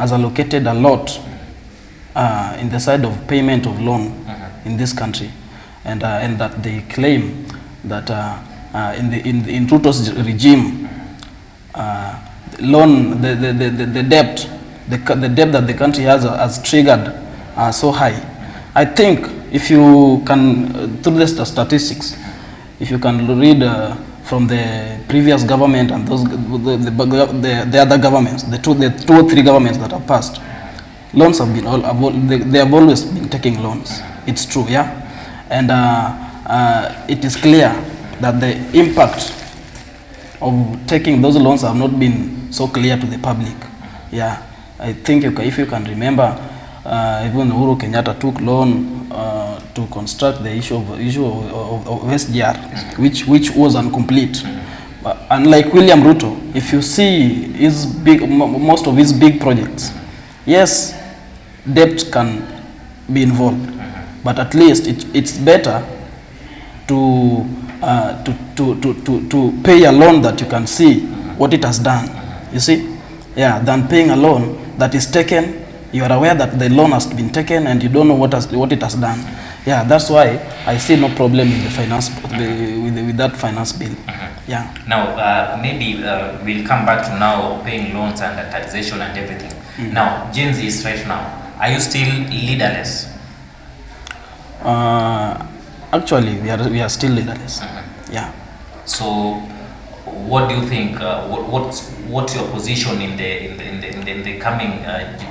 has allocated a lot in the side of payment of loan in this country, and that they claim that in Ruto's regime, loan the debt that the country has triggered so high. I think if you can through the statistics, if you can read from the previous government and those the other governments, the two or three governments that have passed, loans have been they have always been taking loans. It's true, yeah, and it is clear that the impact of taking those loans have not been so clear to the public. Yeah, I think if you can remember, even Uhuru Kenyatta took loan to construct the issue of SGR, which was incomplete. Unlike William Ruto, if you see most of his big projects, yes, debt can be involved, but at least it's better to pay a loan that you can see what it has done. You see, yeah, than paying a loan that is taken. You are aware that the loan has been taken and you don't know what it has done. Yeah, that's why I see no problem in the finance with that finance bill. Yeah. Now, maybe we'll come back to now paying loans and taxation and everything. Now, Gen Z is right now. Are you still leaderless? Actually, we are still leaderless. Yeah. So, what do you think? What's your position in the coming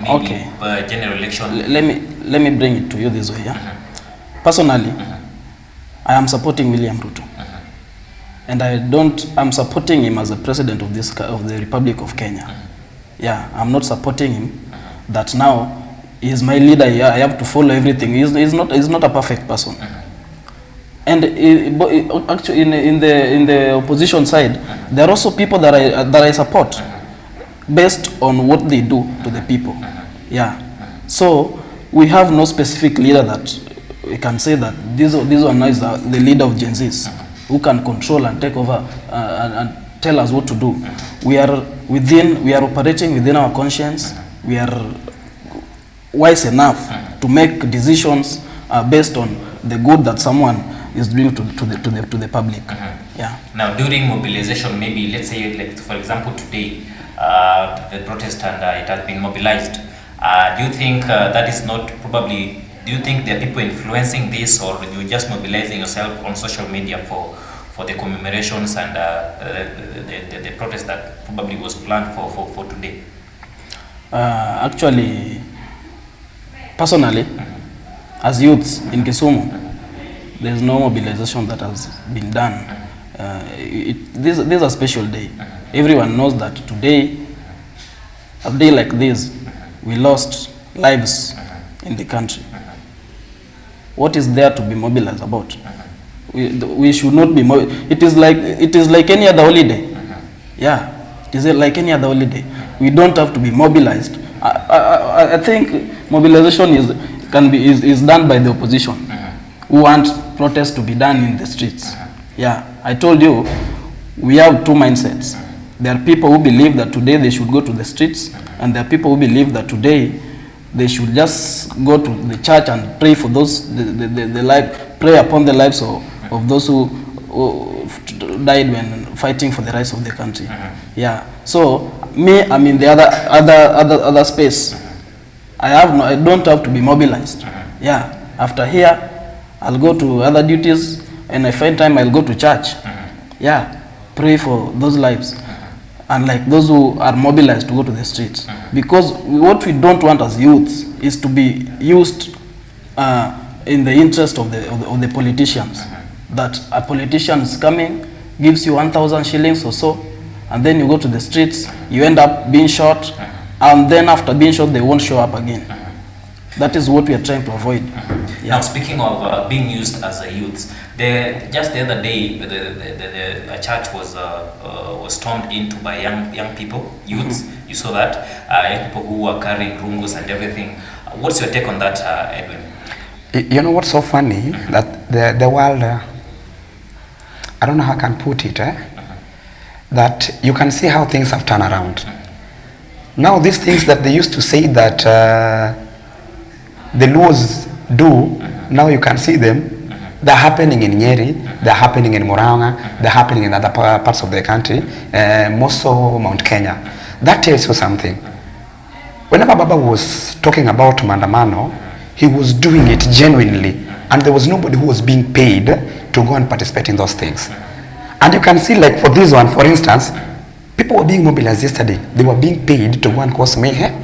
maybe general election? Let me bring it to you this way. Yeah. Personally, I am supporting William Ruto, and I'm supporting him as the president of the Republic of Kenya. Yeah, I'm not supporting him that now he is my leader. Yeah, I have to follow everything. He's not a perfect person. And actually, in the opposition side, there are also people that I support, based on what they do to the people. Yeah. So we have no specific leader that we can say that this one is the leader of Gen Zs who can control and take over and tell us what to do. We are operating within our conscience. We are wise enough to make decisions based on the good that someone is doing to the public. Yeah. Now, during mobilization, maybe let's say, like for example, today, the protest and it has been mobilized. Do you think that is not probably? Do you think there are people influencing this, or you're just mobilizing yourself on social media for the commemorations and the protest that probably was planned for today? Actually, personally, as youths in Kisumu, there's no mobilization that has been done. This is a special day. Everyone knows that today, a day like this, we lost lives in the country. What is there to be mobilized about? We should not be. It is like any other holiday. Yeah, it is like any other holiday. We don't have to be mobilized. I think mobilization is done by the opposition, who want protests to be done in the streets. Yeah, I told you, we have two mindsets. There are people who believe that today they should go to the streets, and there are people who believe that today they should just go to the church and pray for those, pray upon the lives of those who died when fighting for the rights of the country. Yeah. So me, I'm in the other space. I don't have to be mobilized. Yeah. After here, I'll go to other duties, and I find time I'll go to church. Yeah. Pray for those lives. And like those who are mobilized to go to the streets. Because what we don't want as youths is to be used in the interest of the politicians. That a politician is coming, gives you 1,000 shillings or so, and then you go to the streets, you end up being shot, and then after being shot, they won't show up again. That is what we are trying to avoid. Yeah. Now, speaking of being used as a youth, just the other day, the church was stormed into by young people, youths. You saw that, young people who were carrying rungus and everything. What's your take on that, Edwin? You know what's so funny? That the world, I don't know how I can put it, that you can see how things have turned around. Now these things that they used to say that the laws do, now you can see them. They're happening in Nyeri, they're happening in Murang'a, they're happening in other parts of the country, most so Mount Kenya. That tells you something. Whenever Baba was talking about Mandamano, he was doing it genuinely, and there was nobody who was being paid to go and participate in those things. And you can see, like for this one, for instance, people were being mobilized yesterday. They were being paid to go and cause mayhem,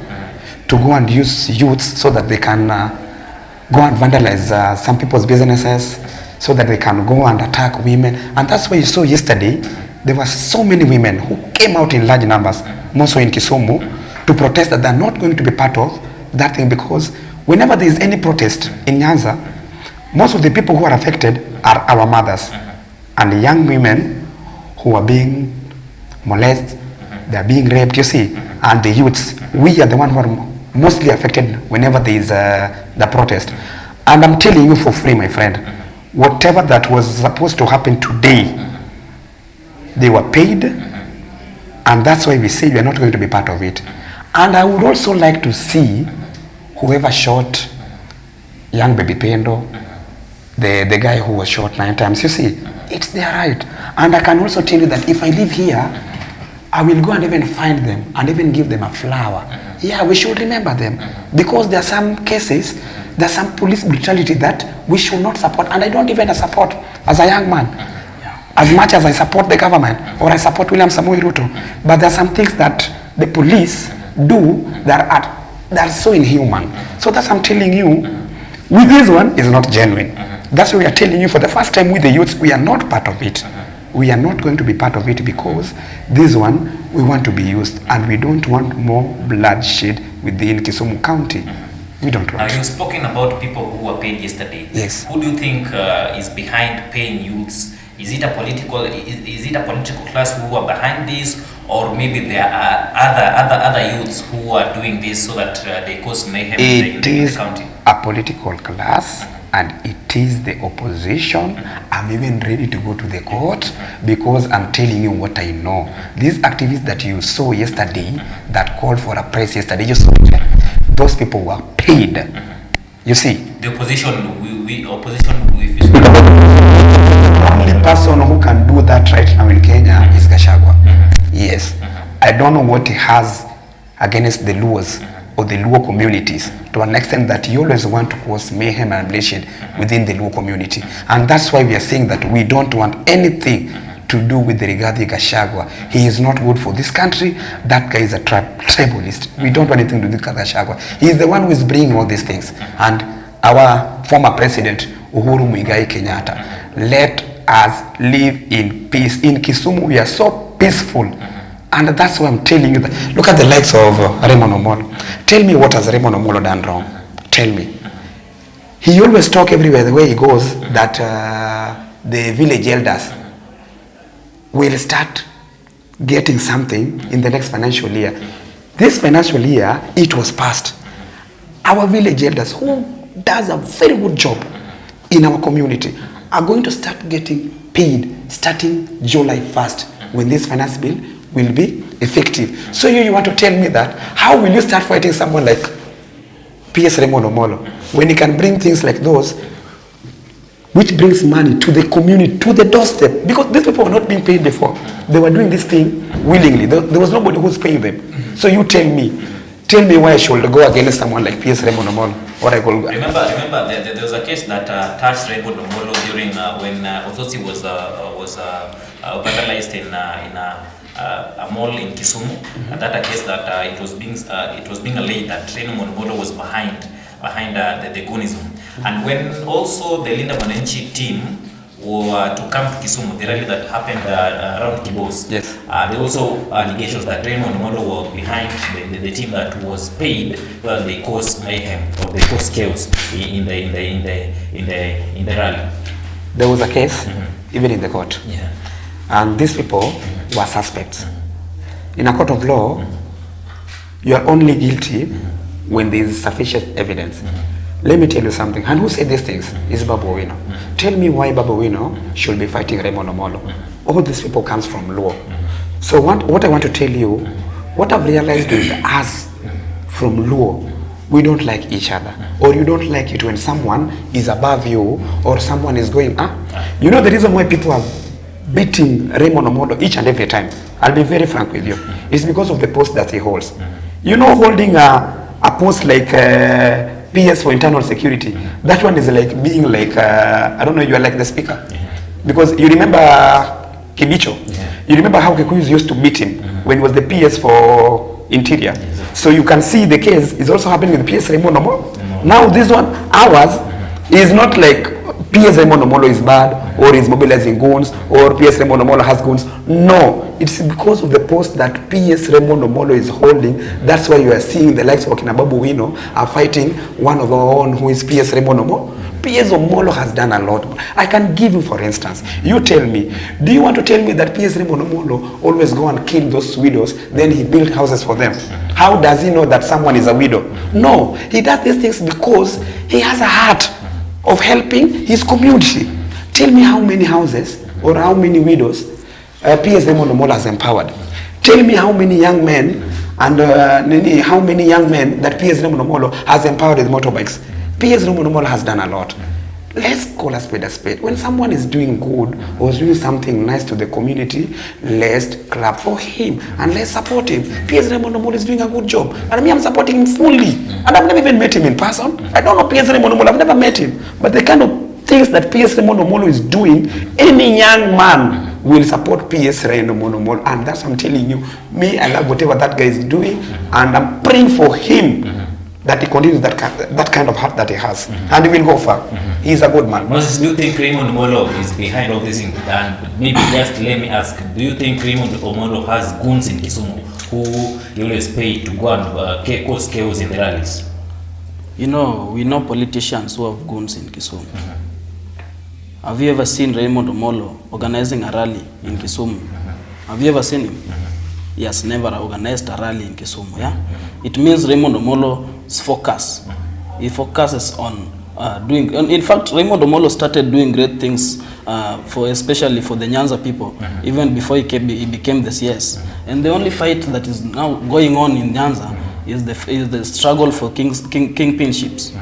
to go and use youths so that they can go and vandalize some people's businesses, so that they can go and attack women. And that's why you saw yesterday, there were so many women who came out in large numbers, more so in Kisumu, to protest that they're not going to be part of that thing, because whenever there is any protest in Nyanza, most of the people who are affected are our mothers and young women who are being molested, they are being raped, you see, and the youths. We are the ones who are mostly affected whenever there is the protest. And I'm telling you for free, my friend, whatever that was supposed to happen today, they were paid, and that's why we say we are not going to be part of it. And I would also like to see whoever shot young baby Pendo, the guy who was shot 9 times. You see, it's their right. And I can also tell you that if I live here, I will go and even find them and even give them a flower. Yeah, we should remember them, because there are some cases, there's some police brutality that we should not support, and I don't even support as a young man, as much as I support the government or I support William Samoei Ruto. But there are some things that the police do that are so inhuman. So that's I'm telling you, with this one is not genuine. That's why we are telling you for the first time with the youths, we are not part of it. We are not going to be part of it, because this one we want to be used, and we don't want more bloodshed within Kisumu County. We don't want. You've spoken about people who were paid yesterday. Yes. Who do you think is behind paying youths? Is it a political? Is it a political class who are behind this, or maybe there are other youths who are doing this so that they cause mayhem in the county? It is a political class, and it is the opposition. I'm even ready to go to the court, because I'm telling you what I know. These activists that you saw yesterday, that called for a press yesterday, you saw them. Those people were paid. You see, the opposition, the only person who can do that right now in Kenya is Gachagua. Yes, I don't know what he has against the Luos or the Luo communities, to an extent that you always want to cause mayhem and bloodshed within the Luo community. And that's why we are saying that we don't want anything to do with the Rigathi Gachagua. He is not good for this country. That guy is a tribalist. We don't want anything to do with Gachagua. He is the one who is bringing all these things. And our former president, Uhuru Muigai Kenyatta, let us live in peace. In Kisumu, we are so peaceful. And that's why I'm telling you that. Look at the likes of Raymond Omolo. Tell me, what has Raymond Omolo done wrong? Tell me. He always talk everywhere, the way he goes, that the village elders will start getting something in the next financial year. This financial year, it was passed. Our village elders, who does a very good job in our community, are going to start getting paid starting July 1st, when this finance bill will be effective. So you want to tell me that, how will you start fighting someone like P.S. Raymond Omolo, when he can bring things like those, which brings money to the community, to the doorstep? Because these people were not being paid before. They were doing this thing willingly. There was nobody who was paying them. So you tell me why I should go against someone like P.S. Raymond Omolo. Or I could remember there was a case that touched Raymond Omolo during when Othosi was vandalized in a mall in Kisumu. And that a case that it was being alleged that Raymond Omolo was behind the Gunism. And when also the Linda Mwananchi team were to come to Kisumu, the rally that happened around Kibos, yes, there also allegations that Raymond Omolo was behind the team that was paid, well, they caused mayhem or they caused chaos in the rally. There was a case, even in the court, and these people were suspects. In a court of law, you are only guilty when there is sufficient evidence. Let me tell you something. And who said these things? Is Babu Owino. Tell me why Babu Owino should be fighting Raymond Omolo. All these people comes from law. So what I want to tell you, What I've realized with us from Luo, we don't like each other, or you don't like it when someone is above you or someone is going You know the reason why people are beating Raymond Omolo each and every time, I'll be very frank with you, is because of the post that he holds. You know, holding a post like PS for internal security, that one is like being like I don't know, you are like the speaker, because you remember Kibicho, you remember how Kikuyus used to beat him when he was the PS for interior. So you can see the case is also happening with PS Raymond Omolo. Now this one, ours, is not like PS Raymond Omolo is bad, or is mobilizing goons, or PS Raymond Omolo has goons. No, it's because of the post that PS Raymond Omolo is holding. That's why you are seeing the likes of Kinababu Wino are fighting one of our own, who is PS Raymond Omolo. PS Omolo has done a lot. I can give you, for instance, you tell me, do you want to tell me that PS Raymond Omolo always go and kill those widows, then he built houses for them? How does he know that someone is a widow? No, he does these things because he has a heart of helping his community. Tell me how many houses or how many widows PS Raymond Omolo has empowered. Tell me how many young men and how many young men that PS Raymond Omolo has empowered with motorbikes. PS Raymond Omolo has done a lot. Let's call a spade a spade. When someone is doing good or is doing something nice to the community, let's clap for him and let's support him. PS Raymond Omolo is doing a good job, and me, I'm supporting him fully. And I've never even met him in person. I don't know PS Raymond Omolo. I've never met him, but the kind of things that PS Raymond Omolo is doing, any young man will support PS Raymond Omolo, and that's what I'm telling you. Me, I love whatever that guy is doing, and I'm praying for him. That he continues that kind of heart that he has, and he will go far. He's a good man. Moses, do you think Raymond Omolo is behind all this? And maybe just let me ask, do you think Raymond Omolo has goons in Kisumu who he always pay to go and cause chaos in the rallies? You know, we know politicians who have goons in Kisumu. Have you ever seen Raymond Omolo organizing a rally in Kisumu? Have you ever seen him? He has never organized a rally in Kisumu. Yeah, it means Raymond Omolo's focus. He focuses on doing. In fact, Raymond Omolo started doing great things especially for the Nyanza people, even before he became the CS. And the only fight that is now going on in Nyanza is the struggle for kingpinships.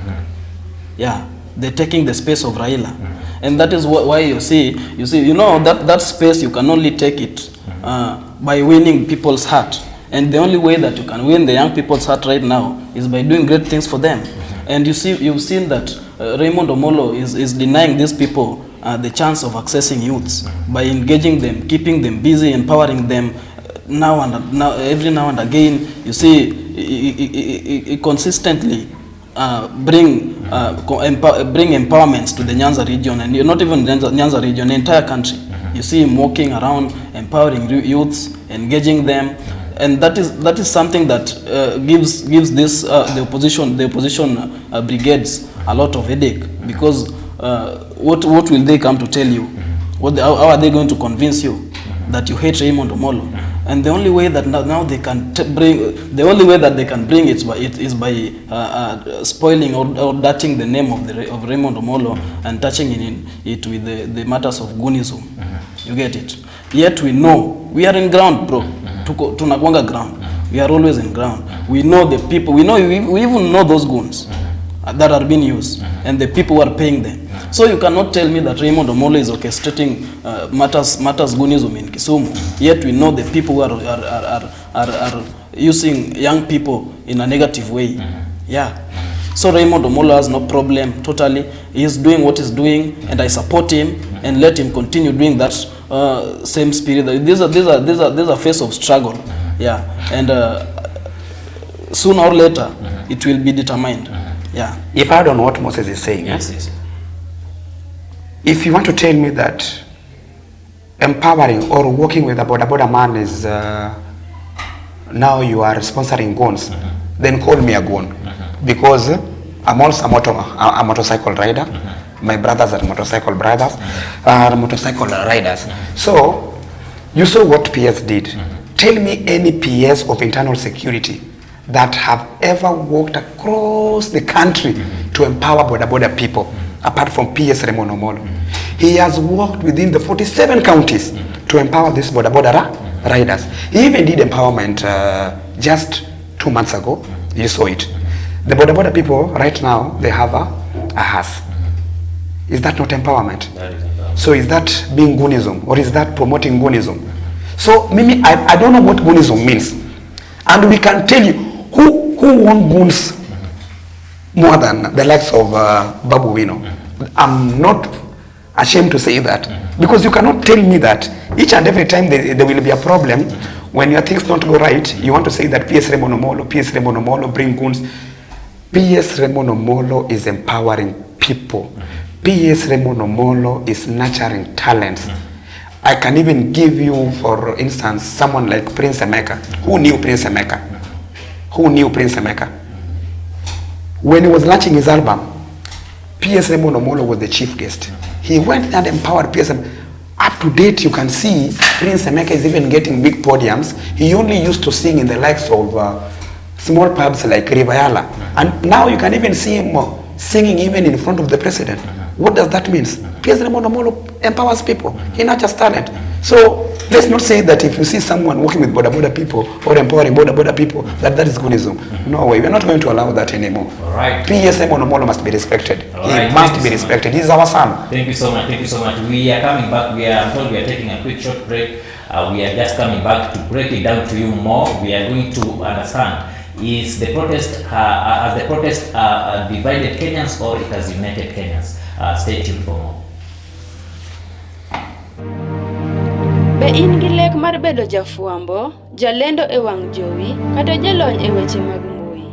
Yeah, they're taking the space of Raila, and that is why you know that space you can only take it by winning people's heart. And the only way that you can win the young people's heart right now is by doing great things for them. And you've seen that Raymond Omolo is denying these people the chance of accessing youths by engaging them, keeping them busy, empowering them every now and again. You see, he consistently bring empowerments to the Nyanza region, and not even Nyanza region, the entire country. You see him walking around, empowering youths, engaging them, and that is something that gives this the opposition brigades a lot of headache, because what will they come to tell you? How are they going to convince you that you hate Raymond Omolo? And the only way that now they can bring it is by spoiling or dirtying the name of Raymond Omolo and touching it with the matters of Goonism. You get it? Yet we know we are in ground, bro. Tunakwanga ground. We are always in ground. We know the people. We even know those goons that are being used and the people who are paying them. So you cannot tell me that Raymond Omolo is orchestrating matters Goonism in Kisumu. Yet we know the people who are using young people in a negative way. Yeah. So Raymond Omolo has no problem totally. He is doing what he's doing, and I support him and let him continue doing that same spirit. These are face of struggle. Yeah. And sooner or later it will be determined. Yeah. If I don't know what Moses is saying, yes. If you want to tell me that empowering or working with a boda man is now you are sponsoring goons, then call me a goon, because I'm also a motorcycle rider. My brothers are motorcycle riders. So you saw what PS did. Tell me any PS of internal security that have ever walked across the country to empower boda people, apart from PS Raymond Omolo. He has worked within the 47 counties to empower these boda riders. He even did empowerment just 2 months ago, you saw it. The boda people right now, they have a house. Is that not empowerment? That is empowerment. So is that being goonism, or is that promoting goonism? So Mimi, I don't know what goonism means. And we can tell you who won goons more than the likes of Babu Wino. I'm not ashamed to say that, because you cannot tell me that each and every time there will be a problem when your things don't go right, you want to say that PS Raymond Omolo bring goons. PS Raymond Omolo is empowering people. PS Raymond Omolo is nurturing talents. I can even give you, for instance, someone like Prince Emeka. Who knew Prince Emeka? Who knew Prince Emeka? When he was launching his album, PS Raymond Omolo was the chief guest. He went and empowered PS. Up to date, you can see Prince Emeka is even getting big podiums. He only used to sing in the likes of small pubs like Rivayala. And now you can even see him singing even in front of the president. What does that mean? PS Raymond Omolo empowers people. He nurtures talent. So let's not say that if you see someone working with boda people or empowering boda people, that is goonism. No way. We're not going to allow that anymore. All right. PS Raymond Omolo must be respected. All right. He must be respected. He's our son. Thank you so much. Thank you so much. We are coming back. I'm told we are taking a quick short break. We are just coming back to break it down to you more. We are going to understand, is the protest, has the protest divided Kenyans, or it has united Kenyans? Stay tuned for more. Be in gi lek mar bedo jafuambo, jalendo e wang' jowi, kata jalony e weche mag mbui.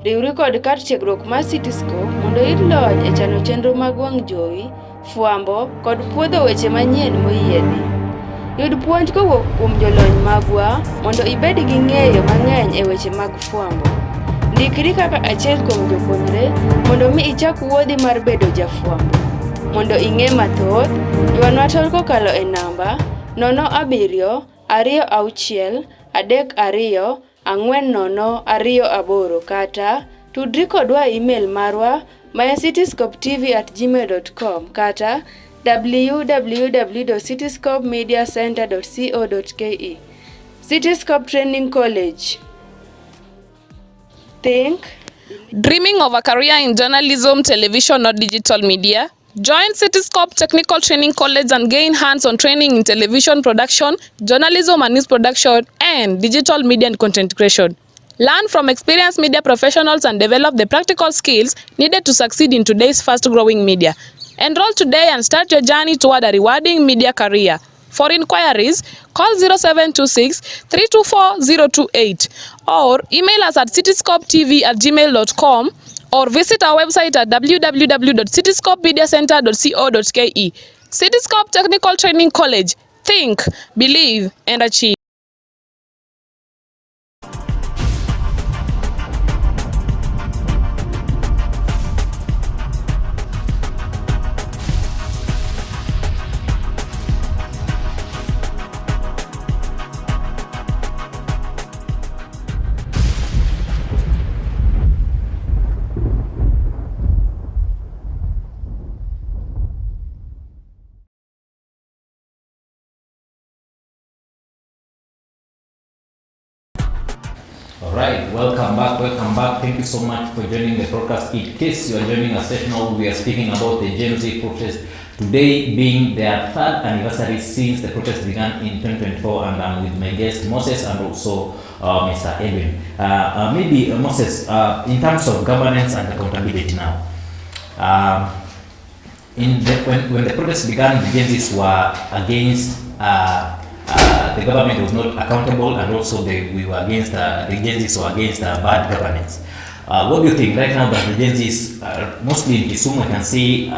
Riwri kod kar tiegruok mar Cityscope mondo iyud lony e chano chenro mag wang' jowi, fuambo kod puodho weche manyien moyiedhi. Yud puonj kowuok kuom jolony magwa mondo ibed gi ng'eyo mang'eny e weche mag fuambo. Ndikri kaka achiel kuom jopuonjre mondo mi ichak wuodhi mar bedo jafuambo. Mondo ing'e mathoth, ywanwa tol kokalo e namba 0726-32-32-40028 kata tudri kodwa email marwa cityscopetv@gmail.com kata www.cityscopemediacenter.co.ke. Cityscope Training College. Think. Dreaming of a career in journalism, television, or digital media? Join Cityscope Technical Training College and gain hands-on training in television production, journalism and news production, and digital media and content creation. Learn from experienced media professionals and develop the practical skills needed to succeed in today's fast-growing media. Enroll today and start your journey toward a rewarding media career. For inquiries, call 0726-324-028 or email us at cityscopetv@gmail.com or visit our website at www.cityscopemediacenter.co.ke. Cityscope Technical Training College. Think, believe, and achieve. Alright, welcome back. Thank you so much for joining the broadcast. In case you are joining us now, we are speaking about the Gen Z protest. Today being their third anniversary since the protest began in 2024, and I'm with my guest Moses and also Mr. Edwin. Maybe Moses, in terms of governance and accountability now, when the protest began, the Gen Zs were against the government was not accountable, and also we were against the Gen Zs were against bad governance. What do you think right now that the Gen Zs, mostly in Kisumu, I can see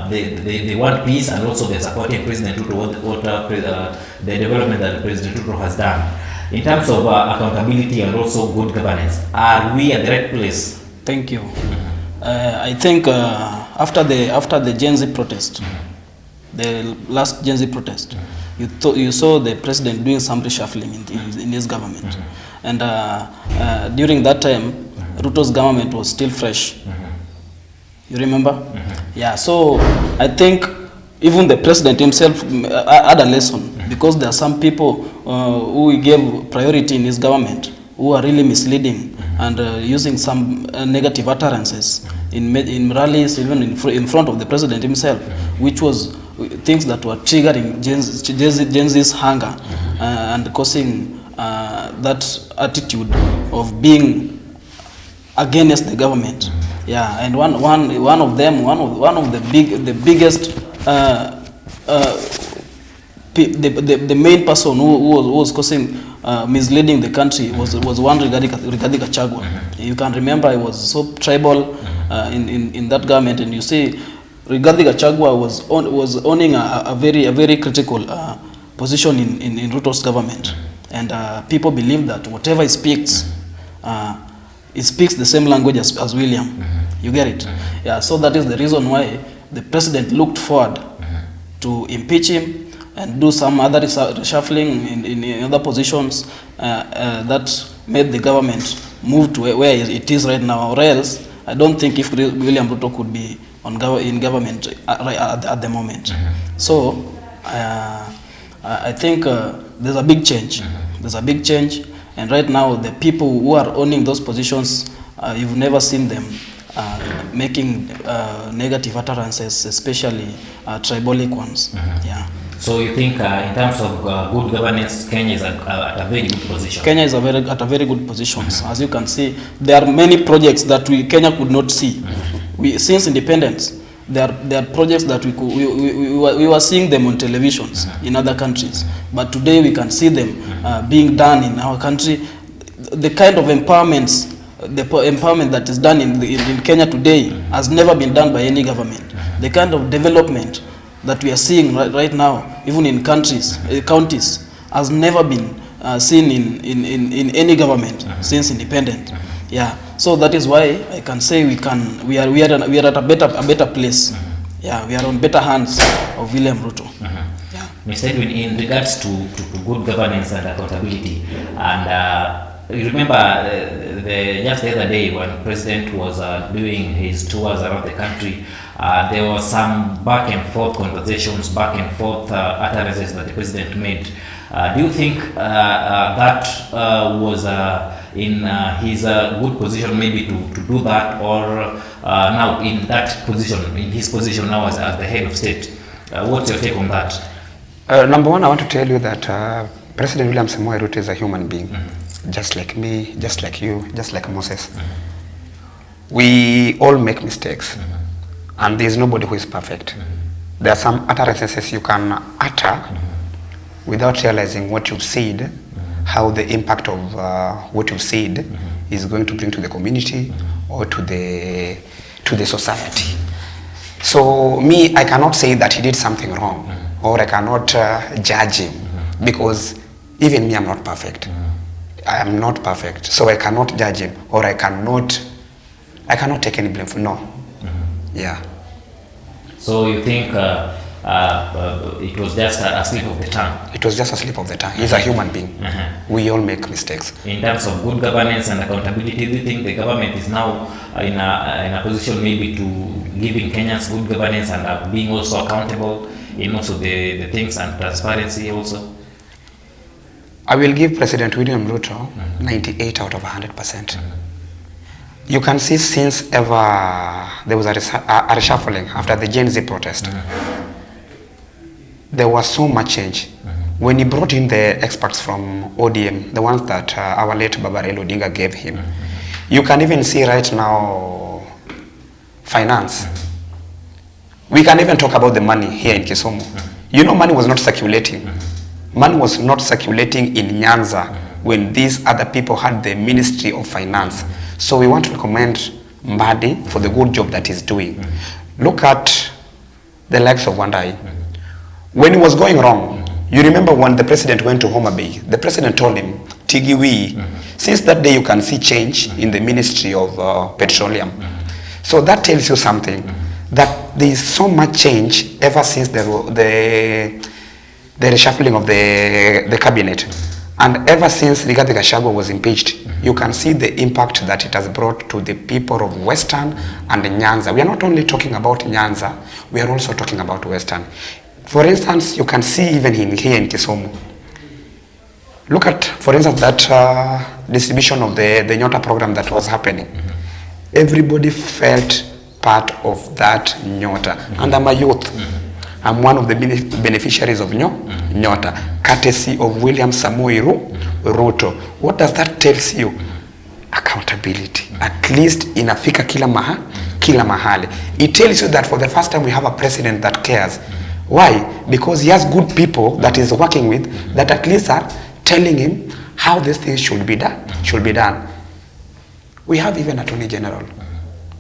they want peace, and also they're supporting President Ruto, the development that President Ruto has done. In terms of accountability and also good governance, are we at the right place? Thank you. I think after the Gen Z protest, the last Gen Z protest, you saw the president doing some reshuffling in his government, and during that time, Ruto's government was still fresh. You remember? Yeah. So I think even the president himself had a lesson, because there are some people who he gave priority in his government who are really misleading and using some negative utterances in rallies, even in front of the president himself, which was things that were triggering Gen Z's hunger and causing that attitude of being against the government. Yeah, and one of them, one of the biggest the main person who was causing misleading the country was one Rigathi Gachagua. You can remember he was so tribal in that government, and you see Rigathi Gachagua was owning a very critical position in Ruto's government, and people believe that whatever he speaks the same language as William. You get it? Yeah. So that is the reason why the president looked forward to impeach him and do some other reshuffling in other positions that made the government move to where it is right now. Or else, I don't think if William Ruto could be in government at the moment. So I think there's a big change. There's a big change, and right now the people who are owning those positions, you've never seen them making negative utterances, especially tribalic ones. Yeah. So you think in terms of good governance, Kenya is at a very good position? Kenya is at a very good position. As you can see, there are many projects that Kenya could not see. Since independence, there are projects that we were seeing them on televisions in other countries, but today we can see them being done in our country. The kind of empowerment that is done in Kenya today has never been done by any government. The kind of development that we are seeing right now, even in counties, has never been seen in any government since independence. Yeah. So that is why I can say we are at a better place. Yeah, we are on better hands of William Ruto. Yeah. Mr. Edwin, in regards to good governance and accountability, and you remember just the other day when President was doing his tours around the country, there was some back and forth conversations, back and forth utterances that the President made. Do you think that was in his good position maybe to do that, or now in that position, in his position now as the head of state? What's your take on that? Number one, I want to tell you that President William Samoei Ruto is a human being. Just like me, just like you, just like Moses. We all make mistakes, and there is nobody who is perfect. There are some utterances you can utter without realizing what you've said, how the impact of what you've said is going to bring to the community or to the society. So me, I cannot say that he did something wrong, or I cannot judge him, because even me, I'm not perfect. I am not perfect, so I cannot judge him, or I cannot take any blame for Yeah. So you think it was just a slip of the tongue? It was just a slip of the tongue. He's a human being. We all make mistakes. In terms of good governance and accountability, do you think the government is now in a position maybe to giving Kenyans good governance and being also accountable in most of the things, and transparency also? I will give President William Ruto 98 out of 100%. You can see since ever there was a reshuffling after the Gen Z protest, there was so much change. When he brought in the experts from ODM, the ones that our late Baba Raila Odinga gave him, you can even see right now finance. We can even talk about the money here in Kisumu. You know, money was not circulating. Money was not circulating in Nyanza when these other people had the Ministry of Finance. So we want to recommend Mbadi for the good job that he's doing. Look at the likes of Ogonda. When it was going wrong, you remember when the president went to Homa Bay, the president told him, Tigiwi, since that day you can see change in the Ministry of Petroleum. So that tells you something, that there is so much change ever since the reshuffling of the cabinet, and ever since Rigathi Gachagua was impeached. You can see the impact that it has brought to the people of Western and Nyanza. We are not only talking about Nyanza, we are also talking about Western. For instance, you can see even here in Kisumu, Look at, for instance, that distribution of the Nyota program that was happening. Everybody felt part of that Nyota. And I'm a youth. I'm one of the beneficiaries of Nyota, courtesy of William Samoei Ruto. What does that tell you? Accountability. At least inafika kila mahali. It tells you that for the first time we have a president that cares. Why? Because he has good people that he's working with that at least are telling him how these things should be done. We have even Attorney General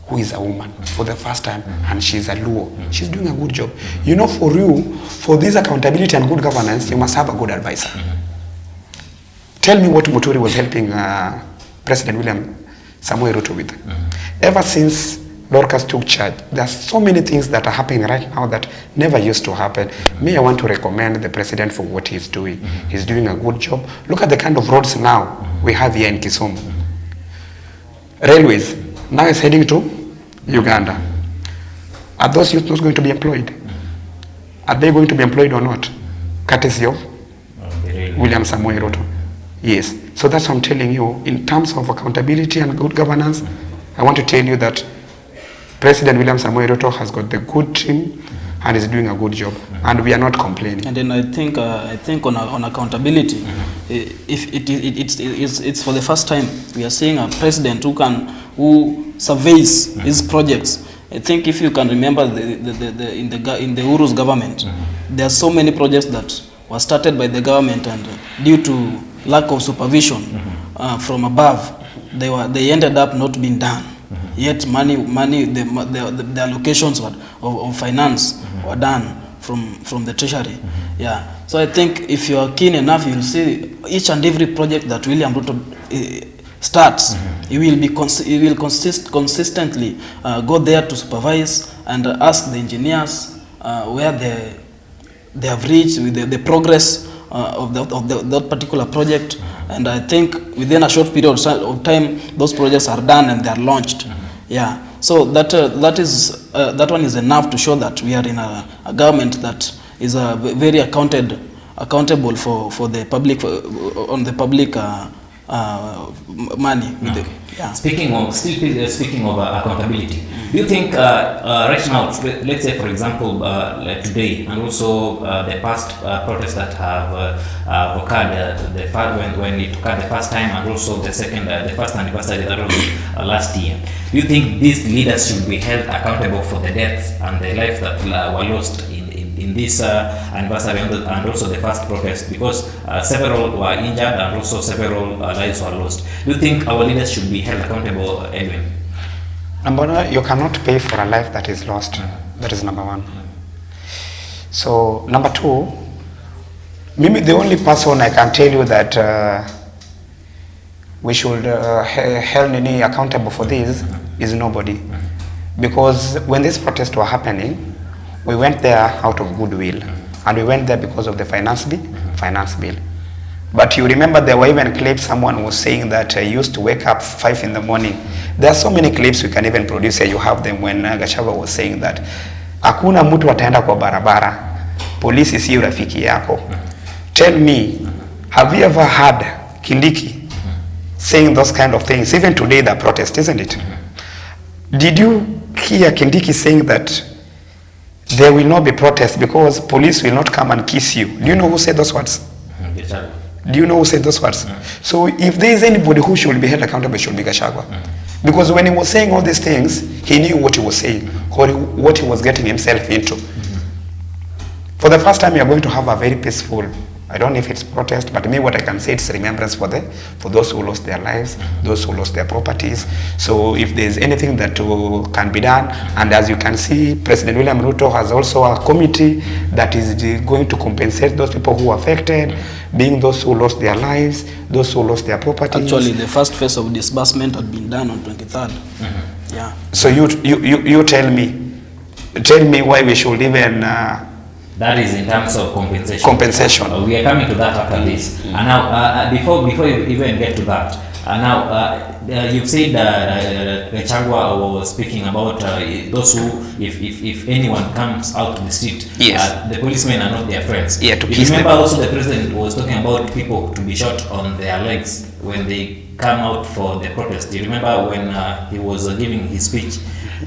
who is a woman for the first time, and she's a Luo. She's doing a good job. You know, for this accountability and good governance, you must have a good advisor. Tell me what Muturi was helping President William Samoei Ruto with. Ever since Dorcas took charge, there are so many things that are happening right now that never used to happen. Me, I want to recommend the president for what he's doing. He's doing a good job. Look at the kind of roads now we have here in Kisumu. Railways, now it's heading to Uganda. Are those youth not going to be employed? Are they going to be employed or not? Courtesy of William Samoei Ruto. Yes. So that's what I'm telling you. In terms of accountability and good governance, I want to tell you that President William Samoei Ruto has got the good team and is doing a good job, and we are not complaining. And then I think on accountability, if it's for the first time we are seeing a president who surveys his projects. I think if you can remember in the Uru's government, there are so many projects that were started by the government, and due to lack of supervision from above, they ended up not being done. Yet the allocations of finance were done from the treasury. Yeah. So I think if you are keen enough, you will see each and every project that William Ruto starts. He will consistently go there to supervise and ask the engineers where they have reached with the progress of that particular project. And I think within a short period of time, those projects are done and they are launched. Yeah. So that one is enough to show that we are in a government that is very accountable for the public on the public money. Yeah. Speaking of accountability, do you think right now, let's say for example like today, and also the past protests that have occurred, when it occurred the first time, and also the first anniversary that was last year, do you think these leaders should be held accountable for the deaths and the lives that were lost in this anniversary and also the first protest, because several were injured and also several lives were lost? Do you think our leaders should be held accountable, Edwin? Number one, you cannot pay for a life that is lost. That is number one. So number two, maybe the only person I can tell you that we should held any accountable for this is nobody, because when this protests were happening, we went there out of goodwill, and we went there because of the finance bill. But you remember there were even clips, someone was saying that he used to wake up 5 in the morning. There are so many clips we can even produce here. You have them when Gachagua was saying that hakuna mtu ataenda kwa barabara, polisi si rafiki yako. Tell me, have you ever heard Kindiki saying those kind of things? Even today the protest, isn't it? Did you hear Kindiki saying that there will not be protest because police will not come and kiss you? Do you know who said those words? Do you know who said those words? So if there is anybody who should be held accountable, it should be Gachagua. Because when he was saying all these things, he knew what he was saying, or what he was getting himself into. For the first time, you are going to have a very peaceful, I don't know if it's protest, but maybe what I can say, it's remembrance for those who lost their lives, those who lost their properties. So if there's anything that can be done, and as you can see, President William Ruto has also a committee that is going to compensate those people who are affected, being those who lost their lives, those who lost their properties. Actually, the first phase of disbursement had been done on 23rd. Yeah. So you tell me why we should even that is in terms of compensation. We are coming to that after this. And now, before you even get to that, now you've said Gachagua was speaking about those who, if anyone comes out to the street, Yes. the policemen are not their friends. Yeah, to you kiss remember them. also the president was talking about people to be shot on their legs when they come out for the protest. You remember when he was giving his speech?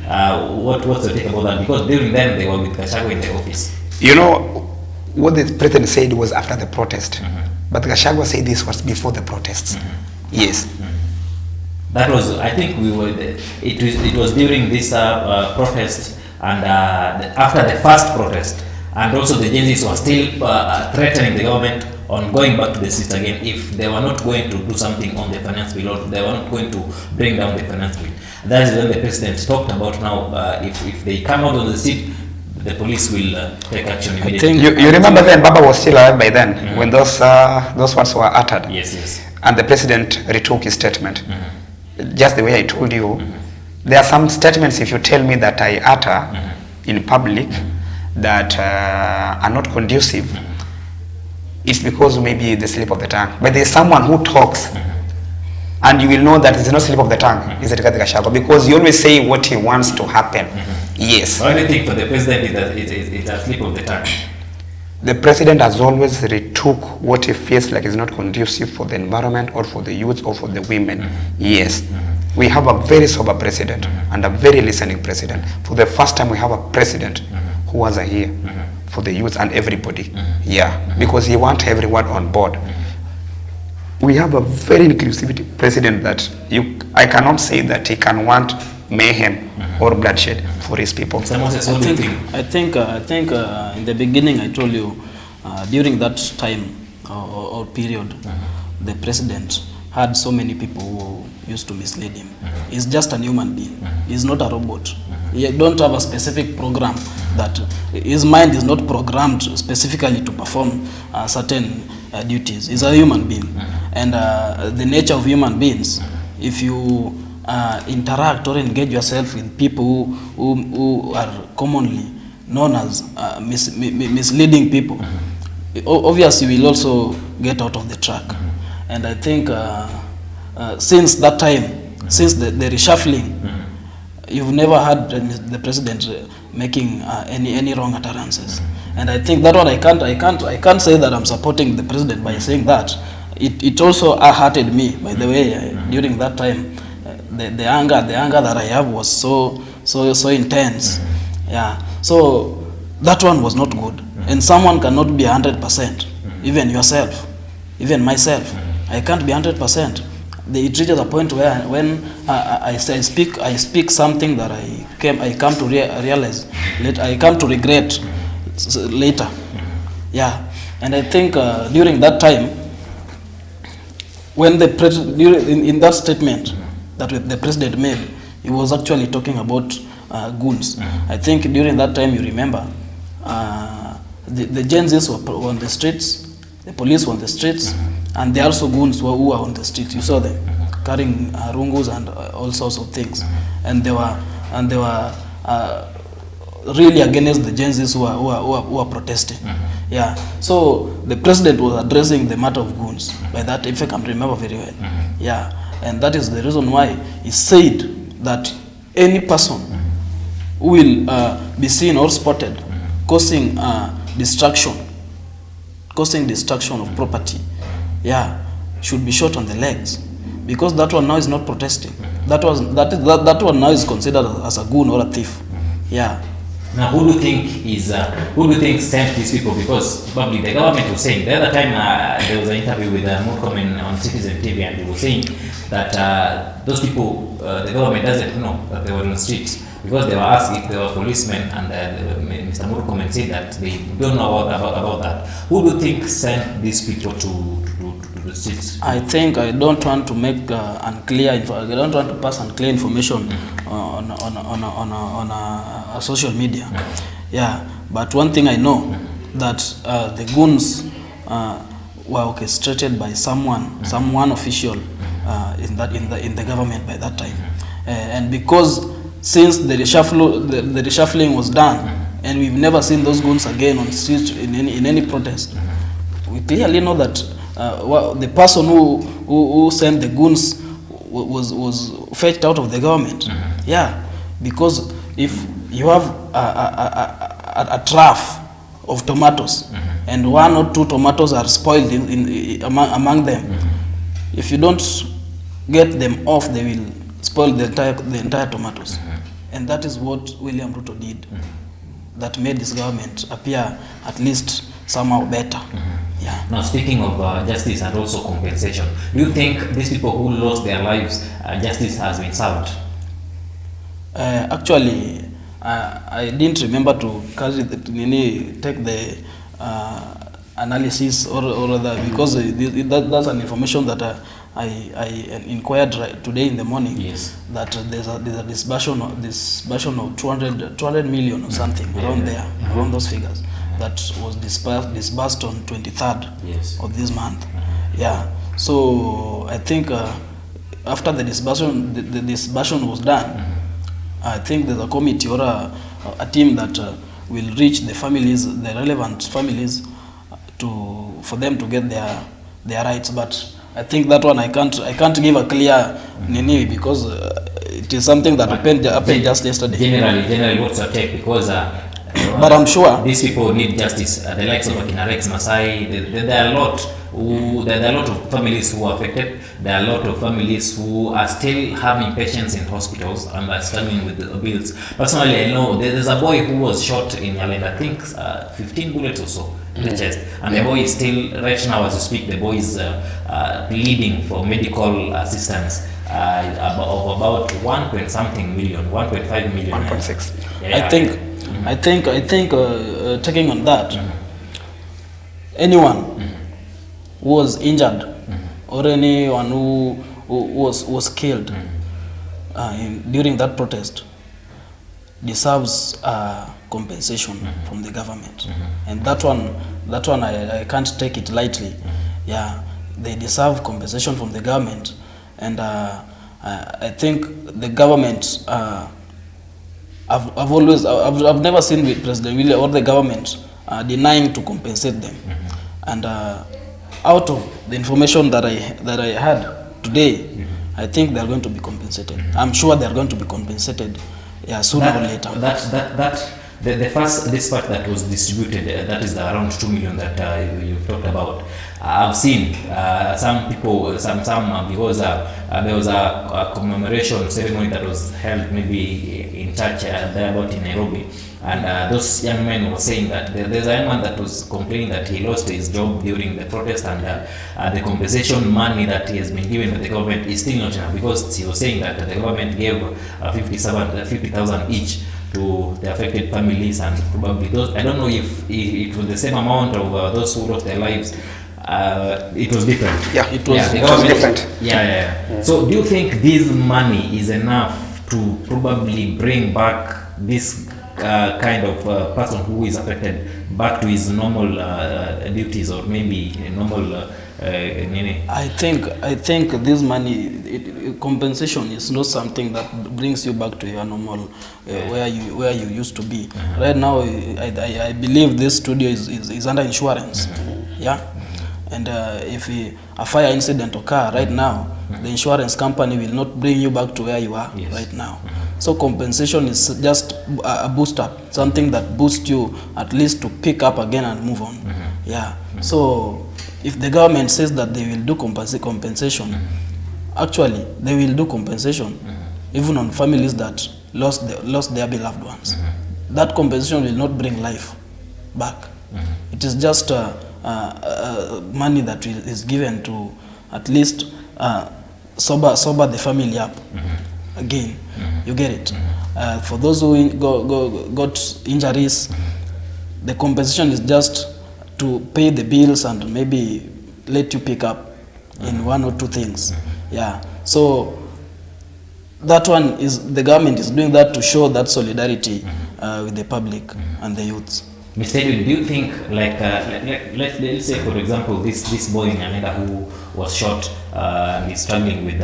What's your take about that? Because during then they were with Gachagua in the office. You know, what the president said was after the protest. But Gachagua said this was before the protests. Yes. That was, I think we were, it was during this protest and after the first protest, and also the Gen Zs were still threatening the government on going back to the streets again if they were not going to do something on the finance bill, or they were not going to bring down the finance bill. That is when the president talked about now, if they come out on the street, the police will take action immediately. You remember then Baba was still alive by then when those words were uttered. Yes. And the president retook his statement. Just the way I told you, there are some statements, if you tell me that I utter in public that are not conducive, it's because maybe the slip of the tongue. But there's someone who talks and you will know that it's not slip of the tongue, it's Rigathi Gachagua, because you always say what he wants to happen. Yes. The only thing for the president is that it's a slip of the tongue. The president has always retook what he feels like is not conducive for the environment or for the youth or for the women. Yes. We have a very sober president and a very listening president. For the first time we have a president who has a ear for the youth and everybody. Yeah. Because he wants everyone on board. We have a very inclusive president that I cannot say that he can want mayhem or bloodshed for his people. I think in the beginning I told you during that time or period, the president had so many people who used to mislead him. He's just a human being. He's not a robot. He don't have a specific program that his mind is not programmed specifically to perform certain duties. He's a human being, and the nature of human beings, if you interact or engage yourself with people who are commonly known as misleading people, obviously you will also get out of the track. And I think since that time, since the reshuffling, you've never had the president making any wrong utterances. And I think that one I can't say that I'm supporting the president by saying that. It also hurted me, by the way, during that time. The anger that I have was so intense. Yeah. So that one was not good. And someone cannot be 100%. Even yourself, even myself, I can't be 100%. It reaches a point where when I speak something that I come to realize later, I come to regret later. Yeah. And I think during that time, when the president, in that statement that the president made, he was actually talking about goons. I think during that time, you remember, the Gen Zs were on the streets, the police were on the streets, and there are also goons who were on the streets. You saw them carrying rungus and all sorts of things, and they were really against the Gen Zs who are protesting. Yeah. So the president was addressing the matter of goons by that, if I can remember very well. Yeah. And that is the reason why he said that any person who will be seen or spotted causing destruction of property, yeah, should be shot on the legs, because that one now is not protesting. That one now is considered as a goon or a thief. Yeah. Now, who do you think sent these people? Because probably the government was saying, the other time there was an interview with Murkomen on Citizen TV, and they were saying that those people, the government doesn't know that they were on the streets, because they were asked if they were policemen, and Mr. Murkomen said that they don't know about that. Who do you think sent these people to the streets? I think I don't want to make unclear. I don't want to pass unclear information on social media. Yeah, but one thing I know, that the goons were orchestrated by someone official in the government by that time, and because since the reshuffling was done, and we've never seen those goons again on streets in any protest, we clearly know that the person who sent the goons was fetched out of the government. Yeah, because if you have a trough of tomatoes and 1 or 2 tomatoes are spoiled among them, if you don't get them off, they will spoil the entire tomatoes. And that is what William Ruto did, that made this government appear at least somehow better. Yeah. Now, speaking of justice and also compensation, do you think these people who lost their lives, justice has been served? Actually, I didn't remember to take the analysis or rather, because that's an information that I inquired today in the morning. Yes. That there's a disbursement of 200 million or something around there, around those figures, that was disbursed on 23rd of this month. Yeah. So I think after the disbursement, the disbursement was done, I think there's a committee or a team that will reach the families, the relevant families, for them to get their rights. But I think that one I can't give a clear nini, because it is something that happened just yesterday. Generally, what's your take? Because but I'm sure these people need justice. The likes of Akina Rex Masai, there are a lot of families who are affected. There are a lot of families who are still having patients in hospitals and are struggling with the bills. Personally, I know there's a boy who was shot in Yalend, I think 15 bullets or so in the chest, and the boy is still, right now as we speak, the boy is pleading for medical assistance of about 1.5 million. 1.6. I think taking on that, anyone who was injured or anyone who was killed during that protest deserves compensation from the government, and that one I can't take it lightly. Yeah, they deserve compensation from the government, and I think the government. I've never seen with President William or the government denying to compensate them, and out of the information that I had today, I think they are going to be compensated. I'm sure they are going to be compensated, sooner or later. The first dispatch that was distributed, that is around 2 million that you've talked about. I've seen some people, because there was a commemoration ceremony that was held maybe in church thereabout in Nairobi, and those young men were saying that there's a young man that was complaining that he lost his job during the protest, and the compensation money that he has been given by the government is still not enough, because he was saying that the government gave 50,000 each to the affected families, and probably those, I don't know if it was the same amount of those who lost their lives. It was different. Yeah, it was different. Yeah. So do you think this money is enough to probably bring back this kind of person who is affected back to his normal duties, or maybe normal I think this money, compensation is not something that brings you back to your normal where you used to be. Right now, I believe this studio is under insurance. Yeah, and if a fire incident occur right now, the insurance company will not bring you back to where you are right now. So compensation is just a boost up, something that boosts you at least to pick up again and move on. Yeah. So if the government says that they will do compensation, actually they will do compensation even on families that lost their beloved ones. That compensation will not bring life back. It is just money that is given to at least sober the family up again. You get it? For those who got injuries, the compensation is just to pay the bills and maybe let you pick up in 1 or 2 things. Yeah. So that one is, the government is doing that to show that solidarity with the public and the youths. Mr. Edwin, do you think, like, let's say, for example, this boy in Amanda who was shot and is struggling with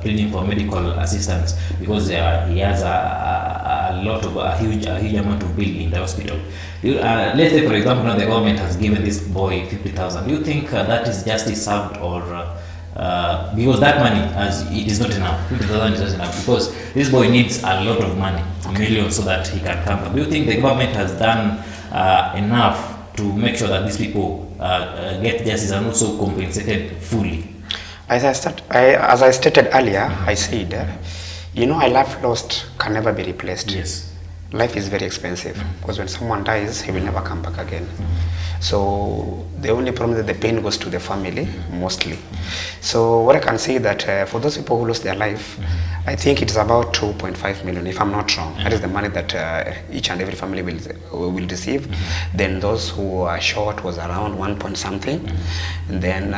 pleading for medical assistance because he has a huge amount of bill in the hospital. Let's say, for example, now the government has given this boy 50,000. Do you think that is justice served, or because that money, as it is not enough, 50,000 is not enough, because this boy needs a lot of money, millions, so that he can come back. Do you think the government has done enough to make sure that these people get justice and also compensated fully? As I stated earlier, I said, a life lost can never be replaced. Yes. Life is very expensive because when someone dies, he will never come back again. So the only problem is that the pain goes to the family mostly. So what I can say that for those people who lost their life, I think it's about 2.5 million, if I'm not wrong. That is the money that each and every family will receive. Then those who are short was around 1 point something. And then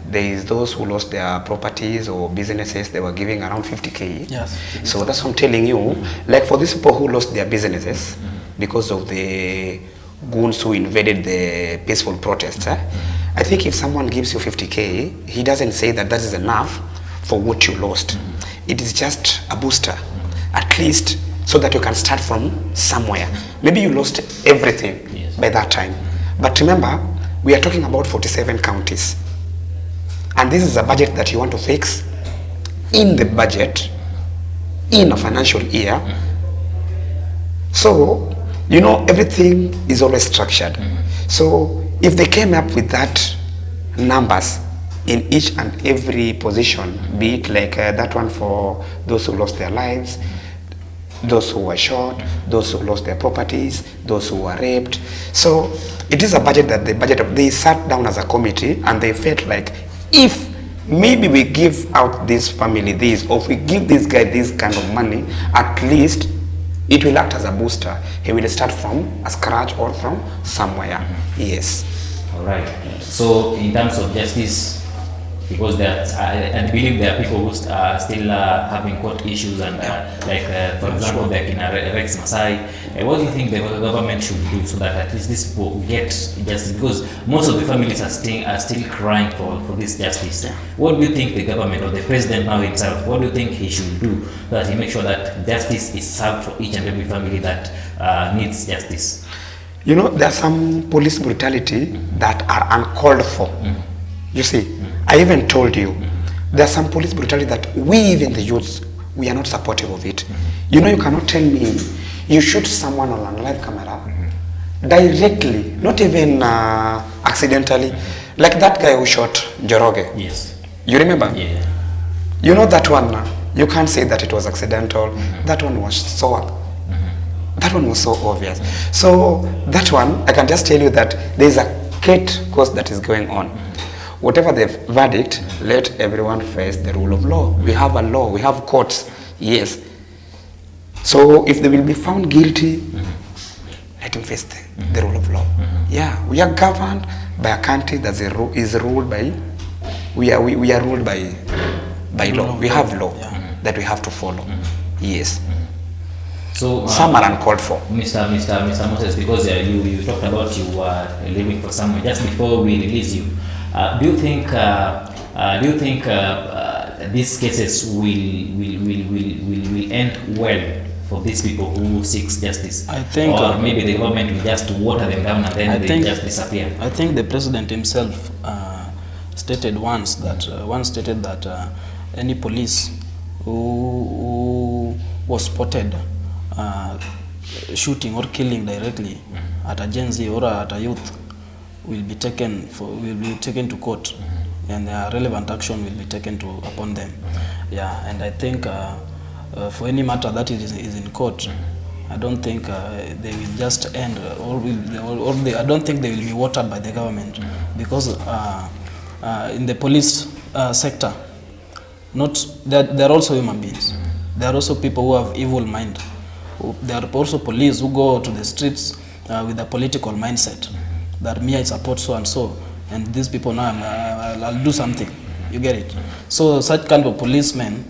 there is those who lost their properties or businesses, they were giving around 50K. Yes. So that's what I'm telling you. Like for these people who lost their businesses because of the goons who invaded the peaceful protests, I think if someone gives you 50K, he doesn't say that is enough for what you lost. It is just a booster, at least so that you can start from somewhere. Maybe you lost everything by that time. But remember, we are talking about 47 counties. And this is a budget that you want to fix in the budget in a financial year. So, everything is always structured. So if they came up with that numbers in each and every position, be it like that one for those who lost their lives, those who were shot, those who lost their properties, those who were raped. So it is a budget that they sat down as a committee and they felt like, if maybe we give out this family this, or if we give this guy this kind of money, at least it will act as a booster. He will start from a scratch or from somewhere. Yes. All right. So in terms of justice, because I believe there are people who are still having court issues and for example, like in Rex Masai, what do you think the government should do so that at least these people get justice? Because most of the families are still crying for this justice. What do you think the government or the president now himself, what do you think he should do so that he make sure that justice is served for each and every family that needs justice? There are some police brutality that are uncalled for. You see, I even told you, there's some police brutality that we, even the youths, we are not supportive of it. You cannot tell me you shoot someone on a live camera directly, not even accidentally, like that guy who shot Njoroge. Yes. You remember? Yeah. That one, you can't say that it was accidental. That one was that one was so obvious. So that one, I can just tell you that there is a course that is going on. Whatever the verdict, let everyone face the rule of law. We have a law, we have courts, yes. So if they will be found guilty, let them face the rule of law. Yeah, we are governed by a country that is ruled by, we are ruled by law. We have law that we have to follow. Yes. So some are uncalled for. Mr. Moses, because you talked about you were leaving for somewhere. Just before we release you, do you think these cases will end well for these people who seek justice? I think, or maybe the government will just water them down and then they just disappear. I think the president himself stated that any police who was spotted shooting or killing directly at a Gen Z or at a youth will be taken to court, and relevant action will be taken upon them. Yeah, and I think for any matter that is in court, I don't think they will just end, I don't think they will be watered by the government, because in the police sector, there are also human beings. There are also people who have evil mind. There are also police who go to the streets with a political mindset, that me I support so and so, and these people now I'll do something. You get it? So such kind of policemen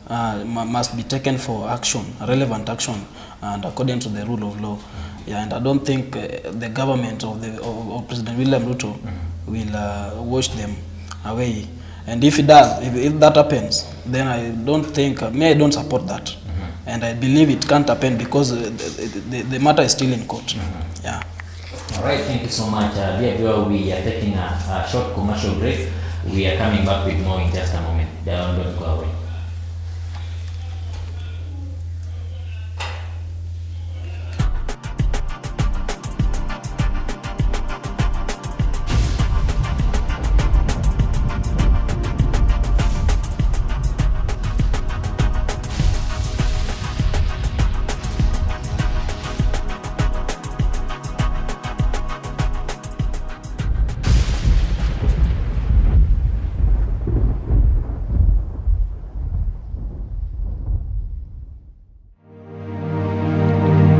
must be taken for action, relevant action, and according to the rule of law. Yeah, and I don't think the government of President William Ruto will wash them away. And if it does, if that happens, then I don't think, I don't support that. And I believe it can't happen because the matter is still in court. Yeah. All right, thank you so much. Dear viewer, we are taking a short commercial break. We are coming back with more in just a moment. Don't go away.